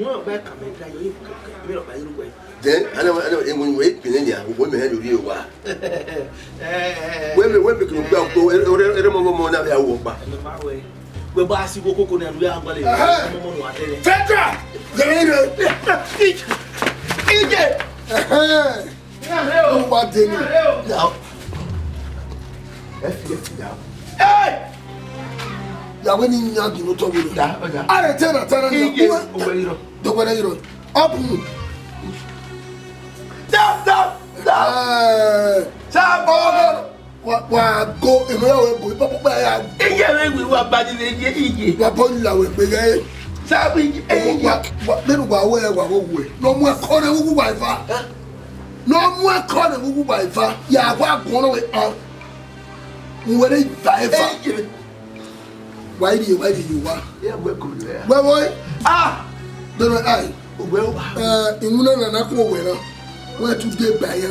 mo ba ka me da yo e me lo ba yi ko then ana when we pin ya wo me head ori wa we be ko gba ko ere mo na ya wo pa we ba si koko na ru agbale mo no atele Fedra Jerry Ije Uwadiae now hey ya we ni nya gi no to we da are tena na do kwa yiro up da wa go emo ya we bo papa ya ije we wa ba ni le ije wa bo la we pe ga sabi wa nenu wa we no mu ko na wu ba ifa no mu ko na wu ba ifa ya wa go no we nwere ifa why do you wa yeah we ko le we boy don't I imuna na ko we na we to dey by ya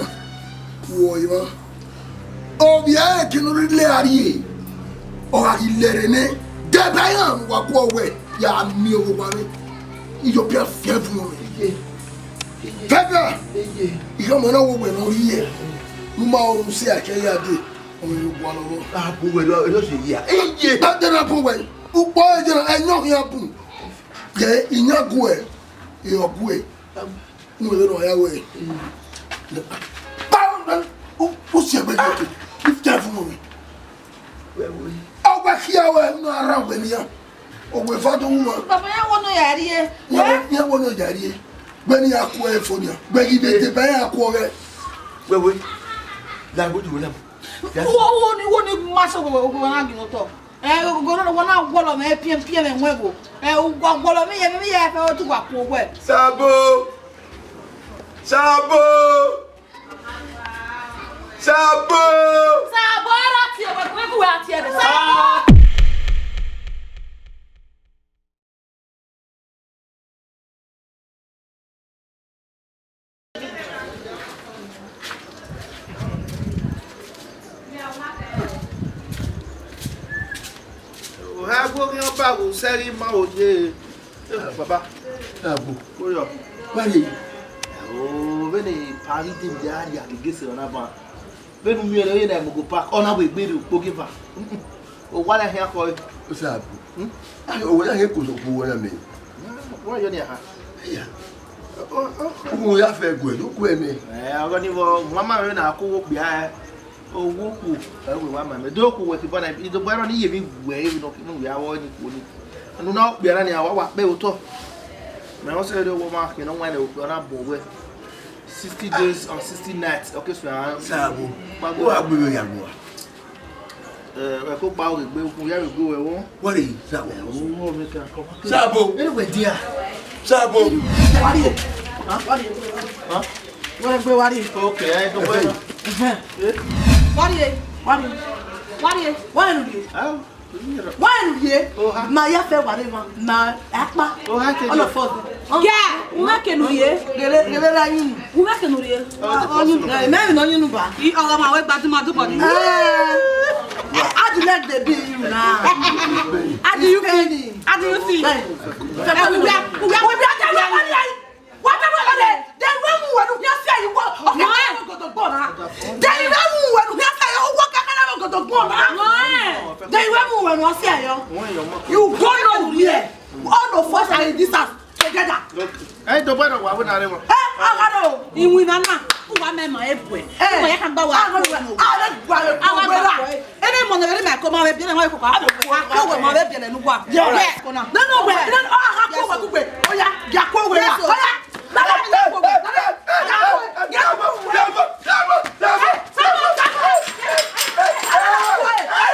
wo yo obia ke no le ari o ari lere ne de by ya wa ko we ya mi o wa mi Ethiopia fie fun mi Fedra iyo mo na wo we no ri e mo ma o se akeye ade o mi gbo lo bu we lo se yi a eje ta de na bu we u po eje na enyo ya bu ke inyagu e yogu e mo le no ya we o se be ke ifta fun mi o gba kia we no ara we ni ya o we fa do mo baba ya wono yari e ya wono yari e gbeni akọ e fonia gbegi de be akọ re we la go ju le wo ni maso go na gi no to go no wona gwolo me piem enwe go gwolo me ye fe o tu gwa ko we Sabo ra ti e we ku wa ti e sabo ha go ni oba go seri ma oje baba abo ko yo bari o bene pari de diaria ke gese na ba benu mi ele ye na mo go park ona bo egberu po giver o wala he ko o sabu o wala he ko so po wala me wa yo ni ha ya o ya fe go do ku eme ago ni bo mama me na ko wo pe ha owo ku ewe wa ma me do ku we ti bona ido gbero ni ye mi we no ya wo ni ku ni anu na pe ara ni awa wa pe o to me o se do wo ma ke no wa le o na bo we 60 days or 60 nights okay so Sabo o agbero ya go e ko pa o gbe ku ya go we won wori Sabo o me ka ko Sabo anyway dear Sabo wari wo gbe wari okay I do well wari ma ya fe wari ma apa all of us yeah una ke nu ye gele ra yin una ke nu ye onyu me no yin ba I oga ma we gbaduma do body how do you like the bill you now how do you feel we what then when we were you say you go okay go to go na then when we were you say you go can go to go na then when we were you say you go no here all of us are in this house together eh do bado wa we na re mo agaro iwin na wa me ma ebwe mo ya kan ba wa ene mo na re me ko ma be bi na wa ko ka we ma be bi le nu wa no